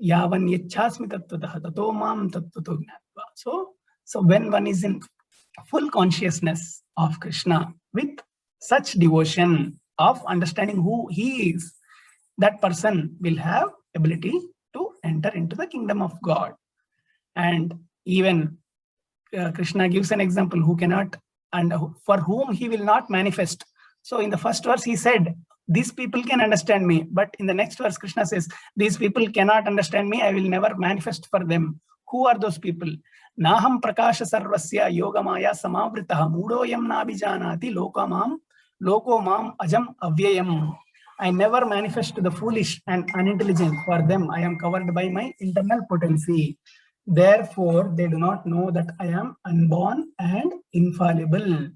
Yavan yachhasmi tattvataha tato mam tattvato gnatva. So when one is in full consciousness of Krishna with such devotion of understanding who he is, that person will have ability to enter into the kingdom of God. And even Krishna gives an example who cannot, and for whom he will not manifest. So in the first verse he said, these people can understand me. But in the next verse, Krishna says, these people cannot understand me. I will never manifest for them. Who are those people? Naham prakasha sarvasya yogamaya samavritaha mudoyam nabhijanati loko mam ajam avyayam. I never manifest to the foolish and unintelligent. For them, I am covered by my internal potency. Therefore, they do not know that I am unborn and infallible.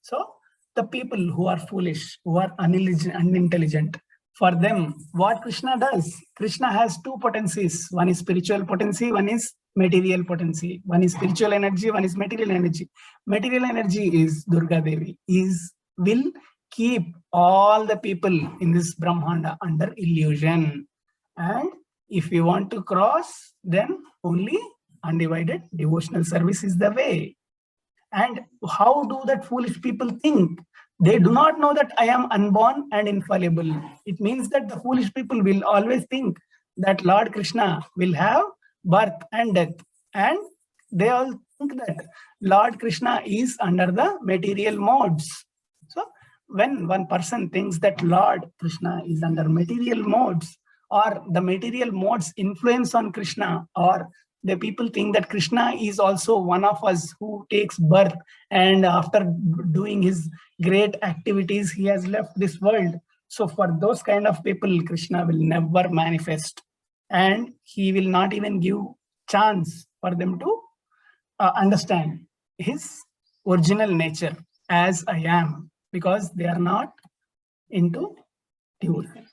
So the people who are foolish, who are unintelligent, for them, what Krishna does, Krishna has two potencies. One is spiritual potency, one is material potency. One is spiritual energy, one is material energy. Material energy is Durga Devi, will keep all the people in this Brahmanda under illusion. And if we want to cross, then only undivided devotional service is the way. And how do that foolish people think? They do not know that I am unborn and infallible. It means that the foolish people will always think that Lord Krishna will have birth and death. And they all think that Lord Krishna is under the material modes. So when one person thinks that Lord Krishna is under material modes, or the material modes influence on Krishna, or the people think that Krishna is also one of us who takes birth and after doing his great activities, he has left this world. So for those kind of people, Krishna will never manifest, and he will not even give chance for them to understand his original nature as I am, because they are not into devotion.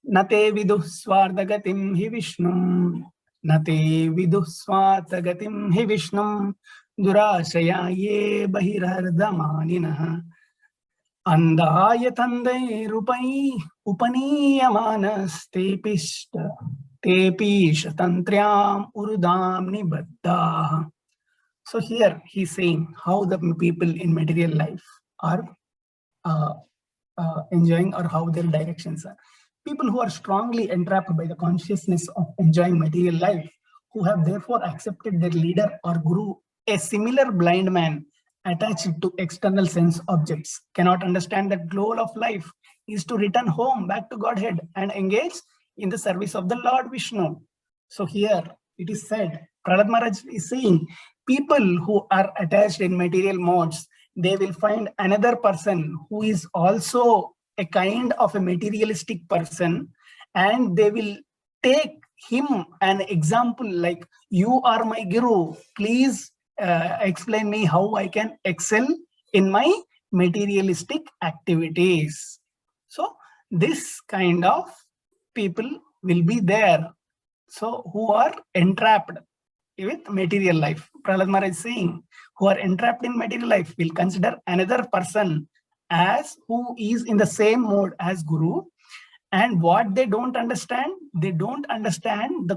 Nate viduh swardagatim hi Vishnum. Nate viduh swardagatim hi Vishnum. Durashaya ye bahirardamaninaha. Andaya tandai rupai upaniyamanas tepisha tantriam urudam nibaddha. So here he's saying how the people in material life are uh, enjoying, or how their directions are. People who are strongly entrapped by the consciousness of enjoying material life, who have therefore accepted their leader or guru, a similar blind man attached to external sense objects, cannot understand that goal of life is to return home back to Godhead and engage in the service of the Lord Vishnu. So here it is said, Prahlad Maharaj is saying, people who are attached in material modes, they will find another person who is also a kind of a materialistic person, and they will take him an example like, you are my guru, please explain me how I can excel in my materialistic activities. So this kind of people will be there, so who are entrapped with material life. Prahlad Maharaj is saying, who are entrapped in material life will consider another person as who is in the same mode as Guru. And what they don't understand the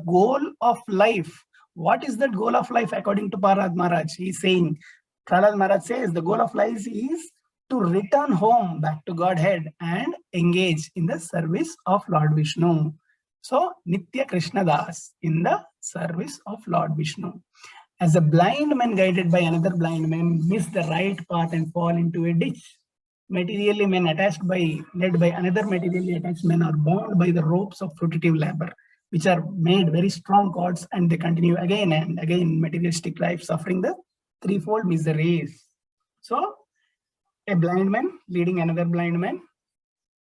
goal of life. What is the goal of life according to Prahlad Maharaj? He is saying, Prahlad Maharaj says the goal of life is to return home back to Godhead and engage in the service of Lord Vishnu. So Nitya Krishna Das, in the service of Lord Vishnu. As a blind man guided by another blind man miss the right path and fall into a ditch, materially men led by another materially attached men are bound by the ropes of fruitive labor, which are made very strong cords, and they continue again and again in materialistic life, suffering the threefold miseries. So a blind man leading another blind man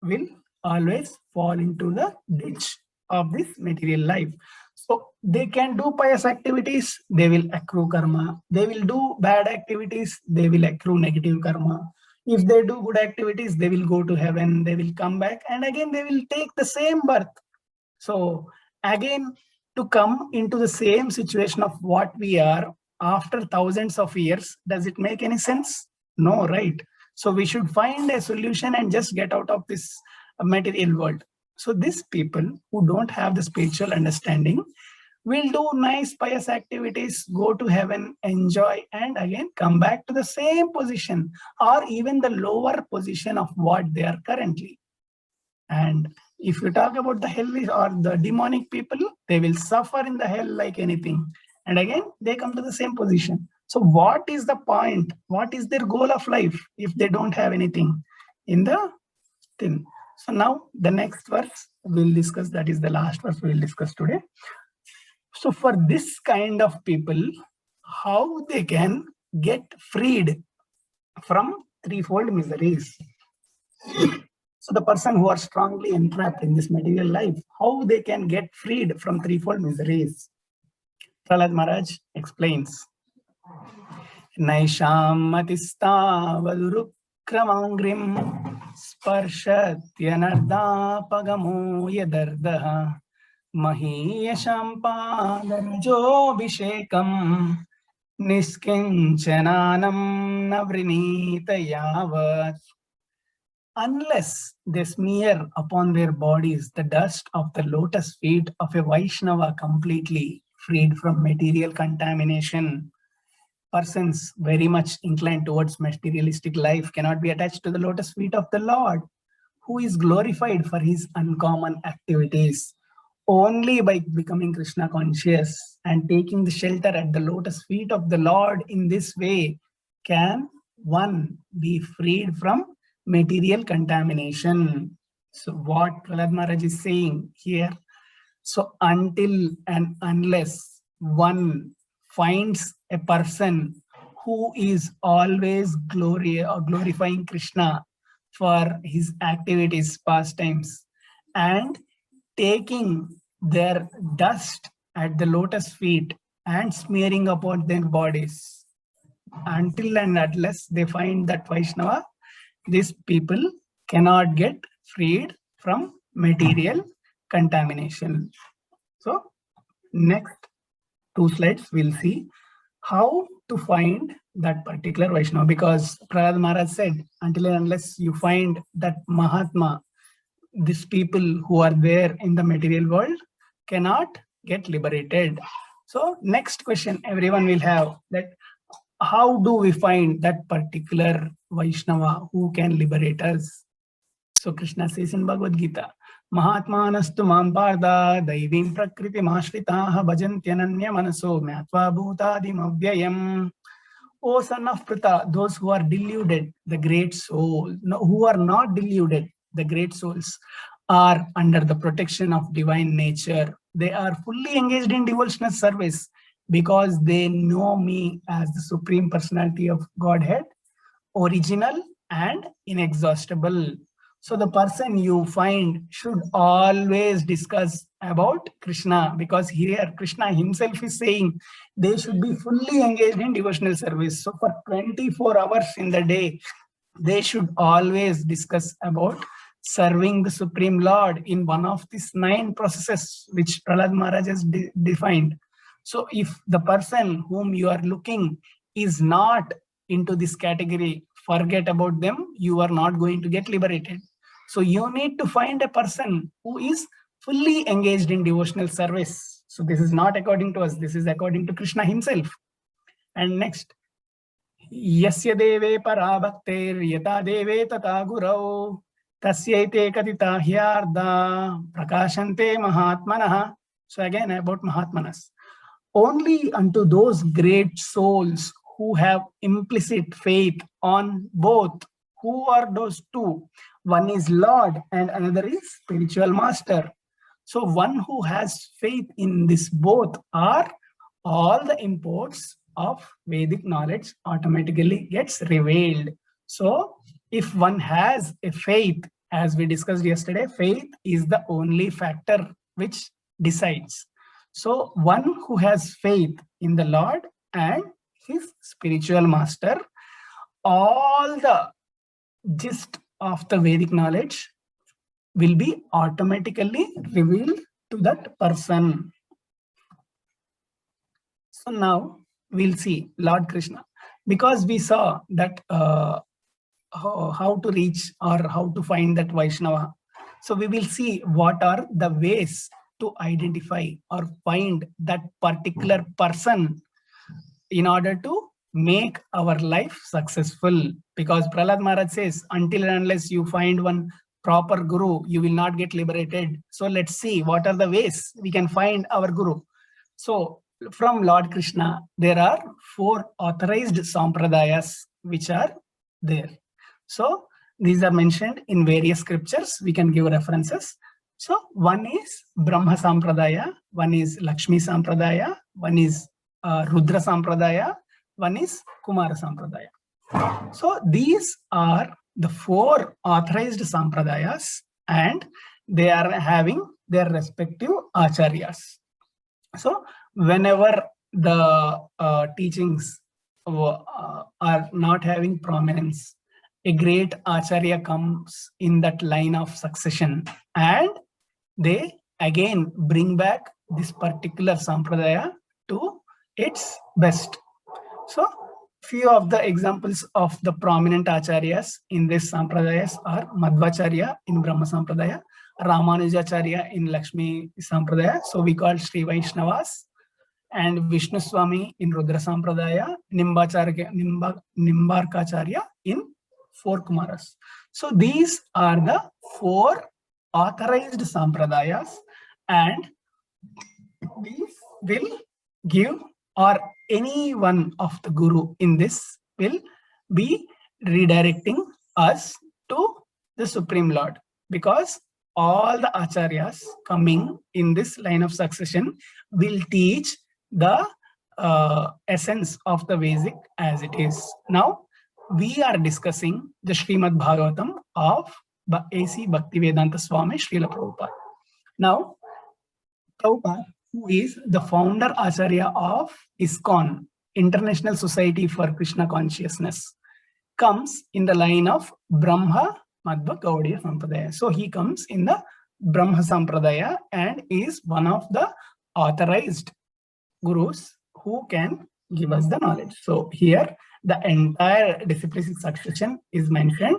will always fall into the ditch of this material life. So they can do pious activities, they will accrue karma. They will do bad activities, they will accrue negative karma. If they do good activities, they will go to heaven, they will come back, and again they will take the same birth. So again, to come into the same situation of what we are after thousands of years, does it make any sense? No, right? So we should find a solution and just get out of this material world. So these people who don't have the spiritual understanding will do nice pious activities, go to heaven, enjoy, and again come back to the same position or even the lower position of what they are currently. And if you talk about the hell or the demonic people, they will suffer in the hell like anything. And again, they come to the same position. So what is the point? What is their goal of life if they don't have anything in the thing? So now the next verse we'll discuss, that is the last verse we'll discuss today. So for this kind of people, how they can get freed from threefold miseries. So the person who are strongly entrapped in this material life, how they can get freed from threefold miseries. Prahlad Maharaj explains. Naisham matistavadurukkramangrim sparshatyanardapagamo yadardaha mahiyasham padarajobhishekam niskinchananam navrinita yavat. Unless they smear upon their bodies the dust of the lotus feet of a Vaishnava completely freed from material contamination, persons very much inclined towards materialistic life cannot be attached to the lotus feet of the Lord, who is glorified for his uncommon activities. Only by becoming Krishna conscious and taking the shelter at the lotus feet of the Lord in this way can one be freed from material contamination. So what Prahlad Maharaj is saying here, so until and unless one finds a person who is always glorifying Krishna for his activities, pastimes, and taking their dust at the lotus feet and smearing upon their bodies, until and unless they find that Vaishnava, these people cannot get freed from material contamination. So next 2 slides we'll see how to find that particular Vaishnava, because Prahlad Maharaj said, until and unless you find that Mahatma, these people who are there in the material world cannot get liberated. So next question everyone will have, that how do we find that particular Vaishnava who can liberate us? So Krishna says in Bhagavad Gita, Mahatmanastu mam parda daivim prakriti mashritaha bhajantyananya manaso myatva bhutadim avyayam. O son of Pritha, those who are deluded, the great soul, no, who are not deluded, the great souls, are under the protection of divine nature. They are fully engaged in devotional service because they know me as the Supreme Personality of Godhead, original and inexhaustible. So the person you find should always discuss about Krishna, because here Krishna himself is saying they should be fully engaged in devotional service. So for 24 hours in the day, they should always discuss about serving the Supreme Lord in one of these 9 processes which Prahlad Maharaj has defined. So if the person whom you are looking is not into this category, forget about them, you are not going to get liberated. So you need to find a person who is fully engaged in devotional service. So this is not according to us, this is according to Krishna himself. And next, Yasya deve parabhakter yata deve tata gurau tasyaite katita hyarda prakashante mahatmanah. So again about Mahatmanas. Only unto those great souls who have implicit faith on both. Who are those 2? One is Lord and another is spiritual master. So one who has faith in this both are, all the imports of Vedic knowledge automatically gets revealed. So if one has a faith, as we discussed yesterday, faith is the only factor which decides. So one who has faith in the Lord and his spiritual master, all the gist of the Vedic knowledge will be automatically revealed to that person. So now we'll see Lord Krishna, because we saw that how to reach or how to find that Vaishnava. So we will see what are the ways to identify or find that particular person in order to make our life successful. Because Prahlad Maharaj says, until and unless you find one proper guru, you will not get liberated. So let's see what are the ways we can find our guru. So from Lord Krishna, there are 4 authorized sampradayas which are there. So these are mentioned in various scriptures. We can give references. So one is Brahma Sampradaya, one is Lakshmi Sampradaya, one is Rudra Sampradaya, one is Kumara Sampradaya. So these are the 4 authorized sampradayas, and they are having their respective acharyas. So whenever the teachings are not having prominence, a great acharya comes in that line of succession, and they again bring back this particular sampradaya to its best. So few of the examples of the prominent acharyas in this sampradayas are Madhvacharya in Brahma Sampradaya, Ramanujacharya in Lakshmi Sampradaya, so we call Sri Vaishnavas, and Vishnu Swami in Rudra Sampradaya, Nimbarkacharya in 4 Kumaras. So these are the 4 authorized sampradayas, and these will give, or any one of the guru in this will be redirecting us to the Supreme Lord, because all the acharyas coming in this line of succession will teach the essence of the Vedic as it is. Now we are discussing the Srimad Bhagavatam of A.C. Bhaktivedanta Swami Srila Prabhupada. Now Prabhupada, who is the founder acharya of ISKCON, International Society for Krishna Consciousness, comes in the line of Brahma Madhva Gaudiya Sampradaya. So he comes in the Brahma Sampradaya and is one of the authorized gurus who can give us the knowledge. So here the entire disciplic succession is mentioned,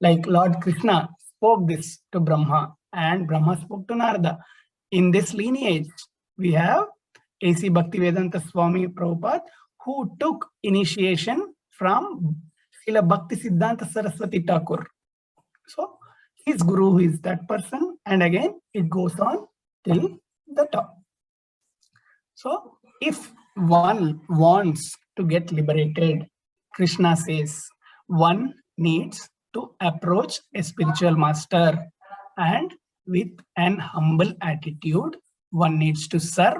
like Lord Krishna spoke this to Brahma and Brahma spoke to Narada. In this lineage, we have A.C. Bhaktivedanta Swami Prabhupada, who took initiation from Srila Bhakti Siddhanta Saraswati Thakur. So his guru is that person, and again it goes on till the top. So if one wants to get liberated, Krishna says one needs to approach a spiritual master, and with an humble attitude, one needs to serve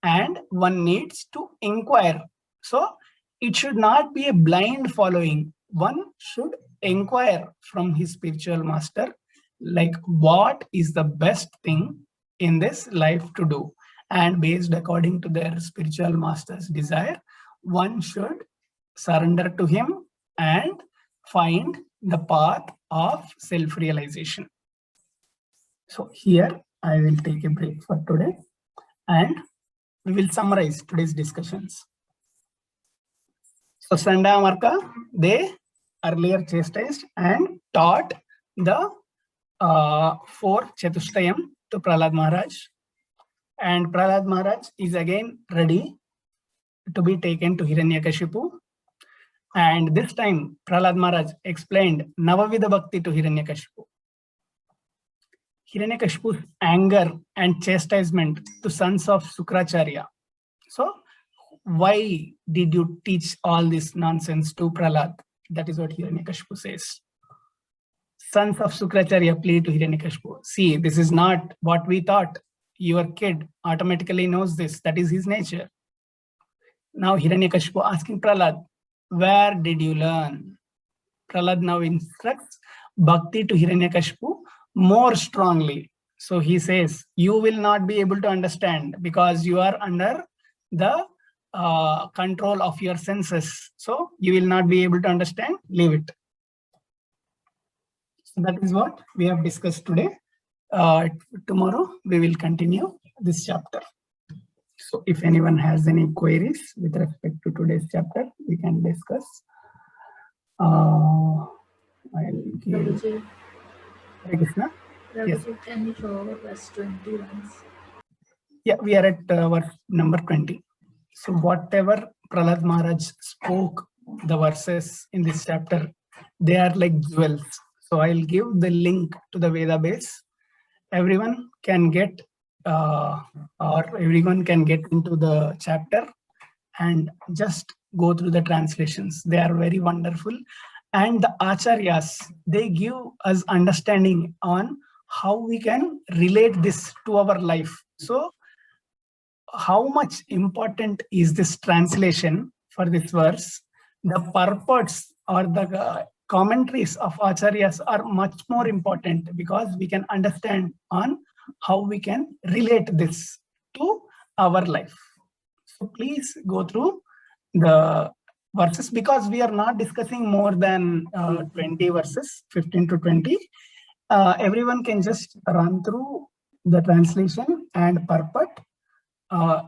and one needs to inquire. So it should not be a blind following. One should inquire from his spiritual master, like what is the best thing in this life to do. And based according to their spiritual master's desire, one should surrender to him and find the path of self-realization. So here I will take a break for today and we will summarize today's discussions. So Sanda Amarka, they earlier chastised and taught the 4 Chatushtayam to Prahlad Maharaj. And Prahlad Maharaj is again ready to be taken to Hiranyakashipu. And this time, Prahlad Maharaj explained Navavidha Bhakti to Hiranyakashipu. Hiranyakashipu's anger and chastisement to sons of Sukracharya. So, why did you teach all this nonsense to Prahlad? That is what Hiranyakashipu says. Sons of Sukracharya plead to Hiranyakashipu. See, this is not what we thought. Your kid automatically knows this. That is his nature. Now Hiranyakashipu asking Prahlad, where did you learn? Prahlad now instructs Bhakti to Hiranyakashipu more strongly. So he says, you will not be able to understand because you are under the control of your senses. So you will not be able to understand. Leave it. So that is what we have discussed today. Tomorrow we will continue this chapter. So if anyone has any queries with respect to today's chapter, we can discuss. I'll give Hare Krishna. Yes. Can you show verse 21? Yeah, we are at verse number 20. So whatever Prahlad Maharaj spoke, the verses in this chapter, they are like jewels. So I'll give the link to the Veda base. Everyone can get or everyone can get into the chapter and just go through the translations. They are very wonderful. And the acharyas, they give us understanding on how we can relate this to our life. So how much important is this translation for this verse? The purports or the commentaries of acharyas are much more important because we can understand on how we can relate this to our life. So please go through the verses because we are not discussing more than 20 verses, 15 to 20. Everyone can just run through the translation and purport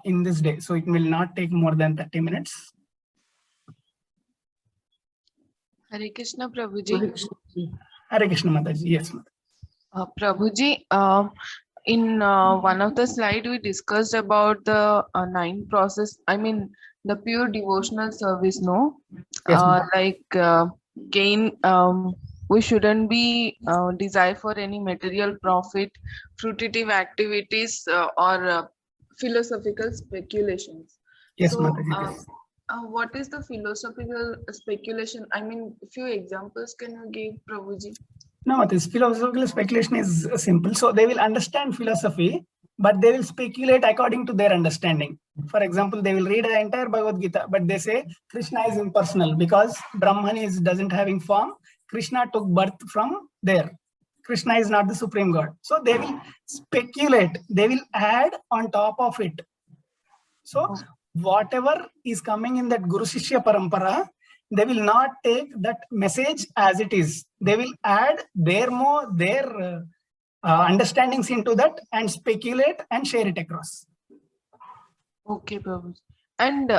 in this day. So it will not take more than 30 minutes. Hare Krishna, Prabhuji. Hare Krishna, Mataji. Yes, Mataji. Prabhuji, in one of the slides, we discussed about the 9 process. I mean, the pure devotional service, no? Yes, like gain, we shouldn't be desire for any material profit, fruitive activities, or philosophical speculations. Yes, So, Mataji. what is the philosophical speculation? I mean, few examples can you give, Prabhuji? No, this philosophical speculation is simple. So they will understand philosophy, but they will speculate according to their understanding. For example, they will read the entire Bhagavad Gita, but they say Krishna is impersonal because Brahman doesn't having form. Krishna took birth from there. Krishna is not the supreme God. So they will speculate. They will add on top of it. So whatever is coming in that Guru Shishya Parampara, they will not take that message as it is. They will add their understandings into that and speculate and share it across. Okay, Prabhuji. And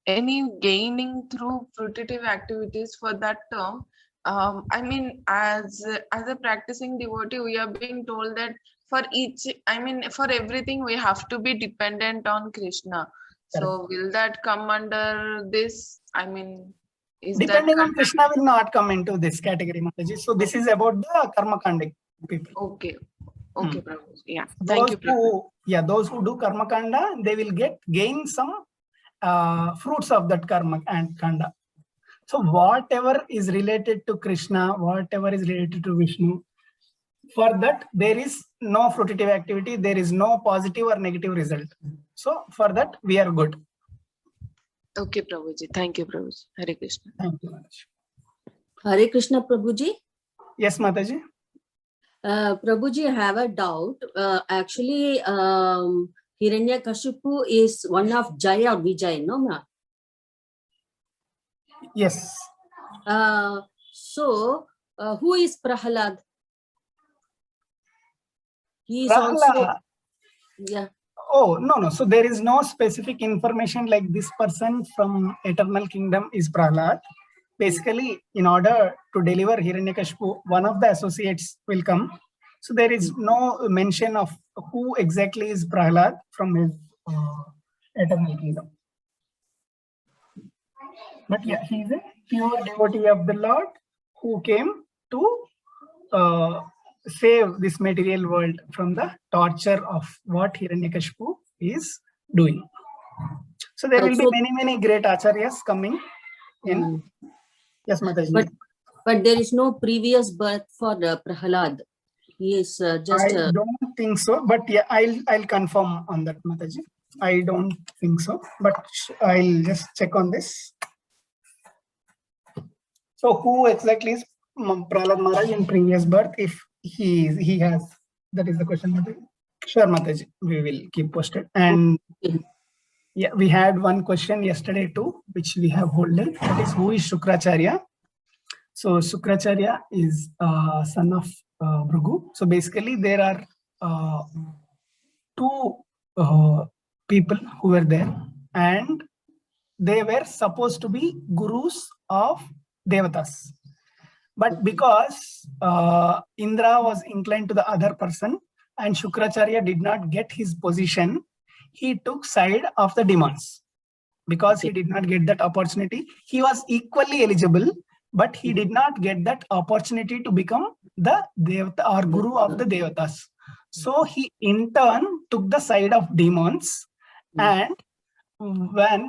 any gaining through fruitive activities for that term? I mean, as a practicing devotee, we are being told that for each, I mean, for everything, we have to be dependent on Krishna. So will that come under this? I mean, is Depending that on Krishna will not come into this category, Mataji. So this is about the karma kanda people. Okay. Okay, Prabhuji. Yeah. Those Thank you, Prabhuji. those who do karma kanda, they will gain some fruits of that karma and kanda. So whatever is related to Krishna, whatever is related to Vishnu, for that there is no fruitive activity, there is no positive or negative result. So for that we are good. Okay, Prabhuji. Thank you, Prabhuji. Hare Krishna. Thank you, Mataji. Hare Krishna, Prabhuji. Yes, Mataji. Prabhuji, I have a doubt. Actually, Hiranyakashipu is one of Jai or Vijay, no, ma? Yes. So, who is Prahalad? He is also, Prahlad. yeah. Oh, no. So there is no specific information like this person from Eternal Kingdom is Prahlad. Basically, in order to deliver Hiranyakashipu, one of the associates will come. So there is no mention of who exactly is Prahlad from his Eternal Kingdom. But yeah, he is a pure devotee of the Lord who came to save this material world from the torture of what Hiranyakashipu is doing. So there will be many great acharyas coming in. Yes, Mataji. But there is no previous birth for Prahalad. He is just. I don't think so, but yeah, I'll confirm on that, Mataji. I don't think so, but I'll just check on this. So who exactly is Prahlad Maharaj in previous birth? If he has, that is the question, Mataji. Sure, Mataji, we will keep posted. And yeah, we had one question yesterday too, which we have holded. That is, who is Shukracharya? So Shukracharya is son of Bhrigu. So basically, there are two people who were there, and they were supposed to be gurus of Devatas. But because Indra was inclined to the other person and Shukracharya did not get his position, he took side of the demons. Because he did not get that opportunity, he was equally eligible, but he did not get that opportunity to become the Devata or Guru of the Devatas. So he in turn took the side of demons, and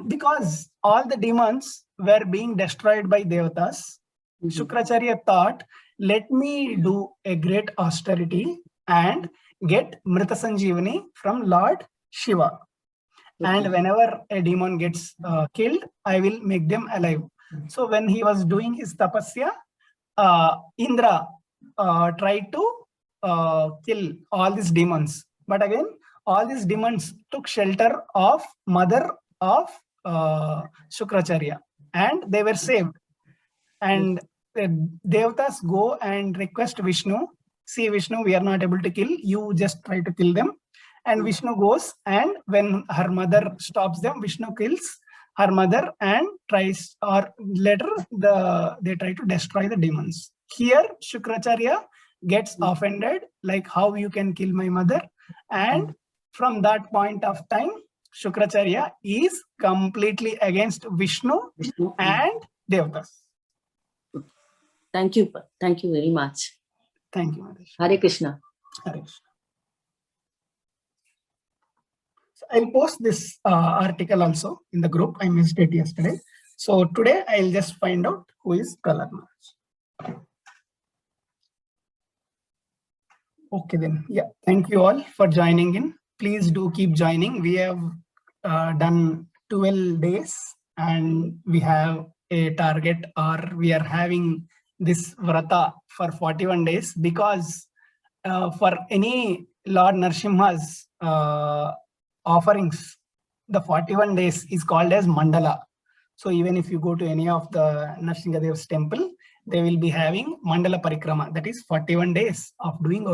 because all the demons were being destroyed by Devatas, Shukracharya thought, let me do a great austerity and get Mrita Sanjeevani from Lord Shiva. And whenever a demon gets killed, I will make them alive. So when he was doing his tapasya, Indra tried to kill all these demons. But again, all these demons took shelter of mother of Shukracharya, and they were saved. And the Devatas go and request Vishnu, see Vishnu, we are not able to kill, you just try to kill them. And Vishnu goes, and when her mother stops them, Vishnu kills her mother and tries, or later they try to destroy the demons. Here, Shukracharya gets offended, like how you can kill my mother. And from that point of time, Shukracharya is completely against Vishnu and Devatas. Thank you very much. Thank you, Mataji. Hare Krishna. Hare Krishna. So I'll post this article also in the group. I missed it yesterday. So today I'll just find out who is Prahlad Maharaj. Okay then. Yeah. Thank you all for joining in. Please do keep joining. We have done 12 days and we have a target, or we are having this vrata for 41 days, because for any Lord Narsimha's offerings, the 41 days is called as Mandala. So even if you go to any of the Nrsingadev's temple, they will be having Mandala Parikrama, that is 41 days of doing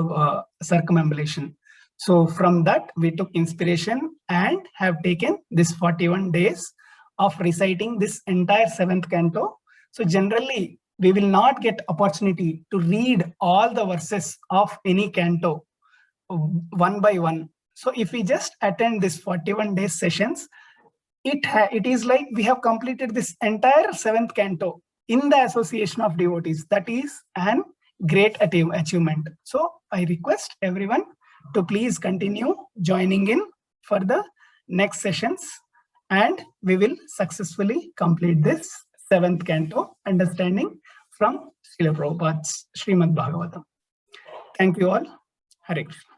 circumambulation. So from that, we took inspiration and have taken this 41 days of reciting this entire 7th canto. So generally, we will not get opportunity to read all the verses of any canto one by one. So if we just attend this 41 days sessions, it is like we have completed this entire 7th canto in the association of devotees. That is an great achievement. So I request everyone to please continue joining in for the next sessions, and we will successfully complete this 7th canto, understanding from Srila Prabhupada's Srimad Bhagavatam. Thank you all. Hare Krishna.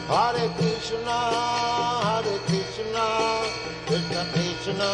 Hare Krishna, Krishna Krishna,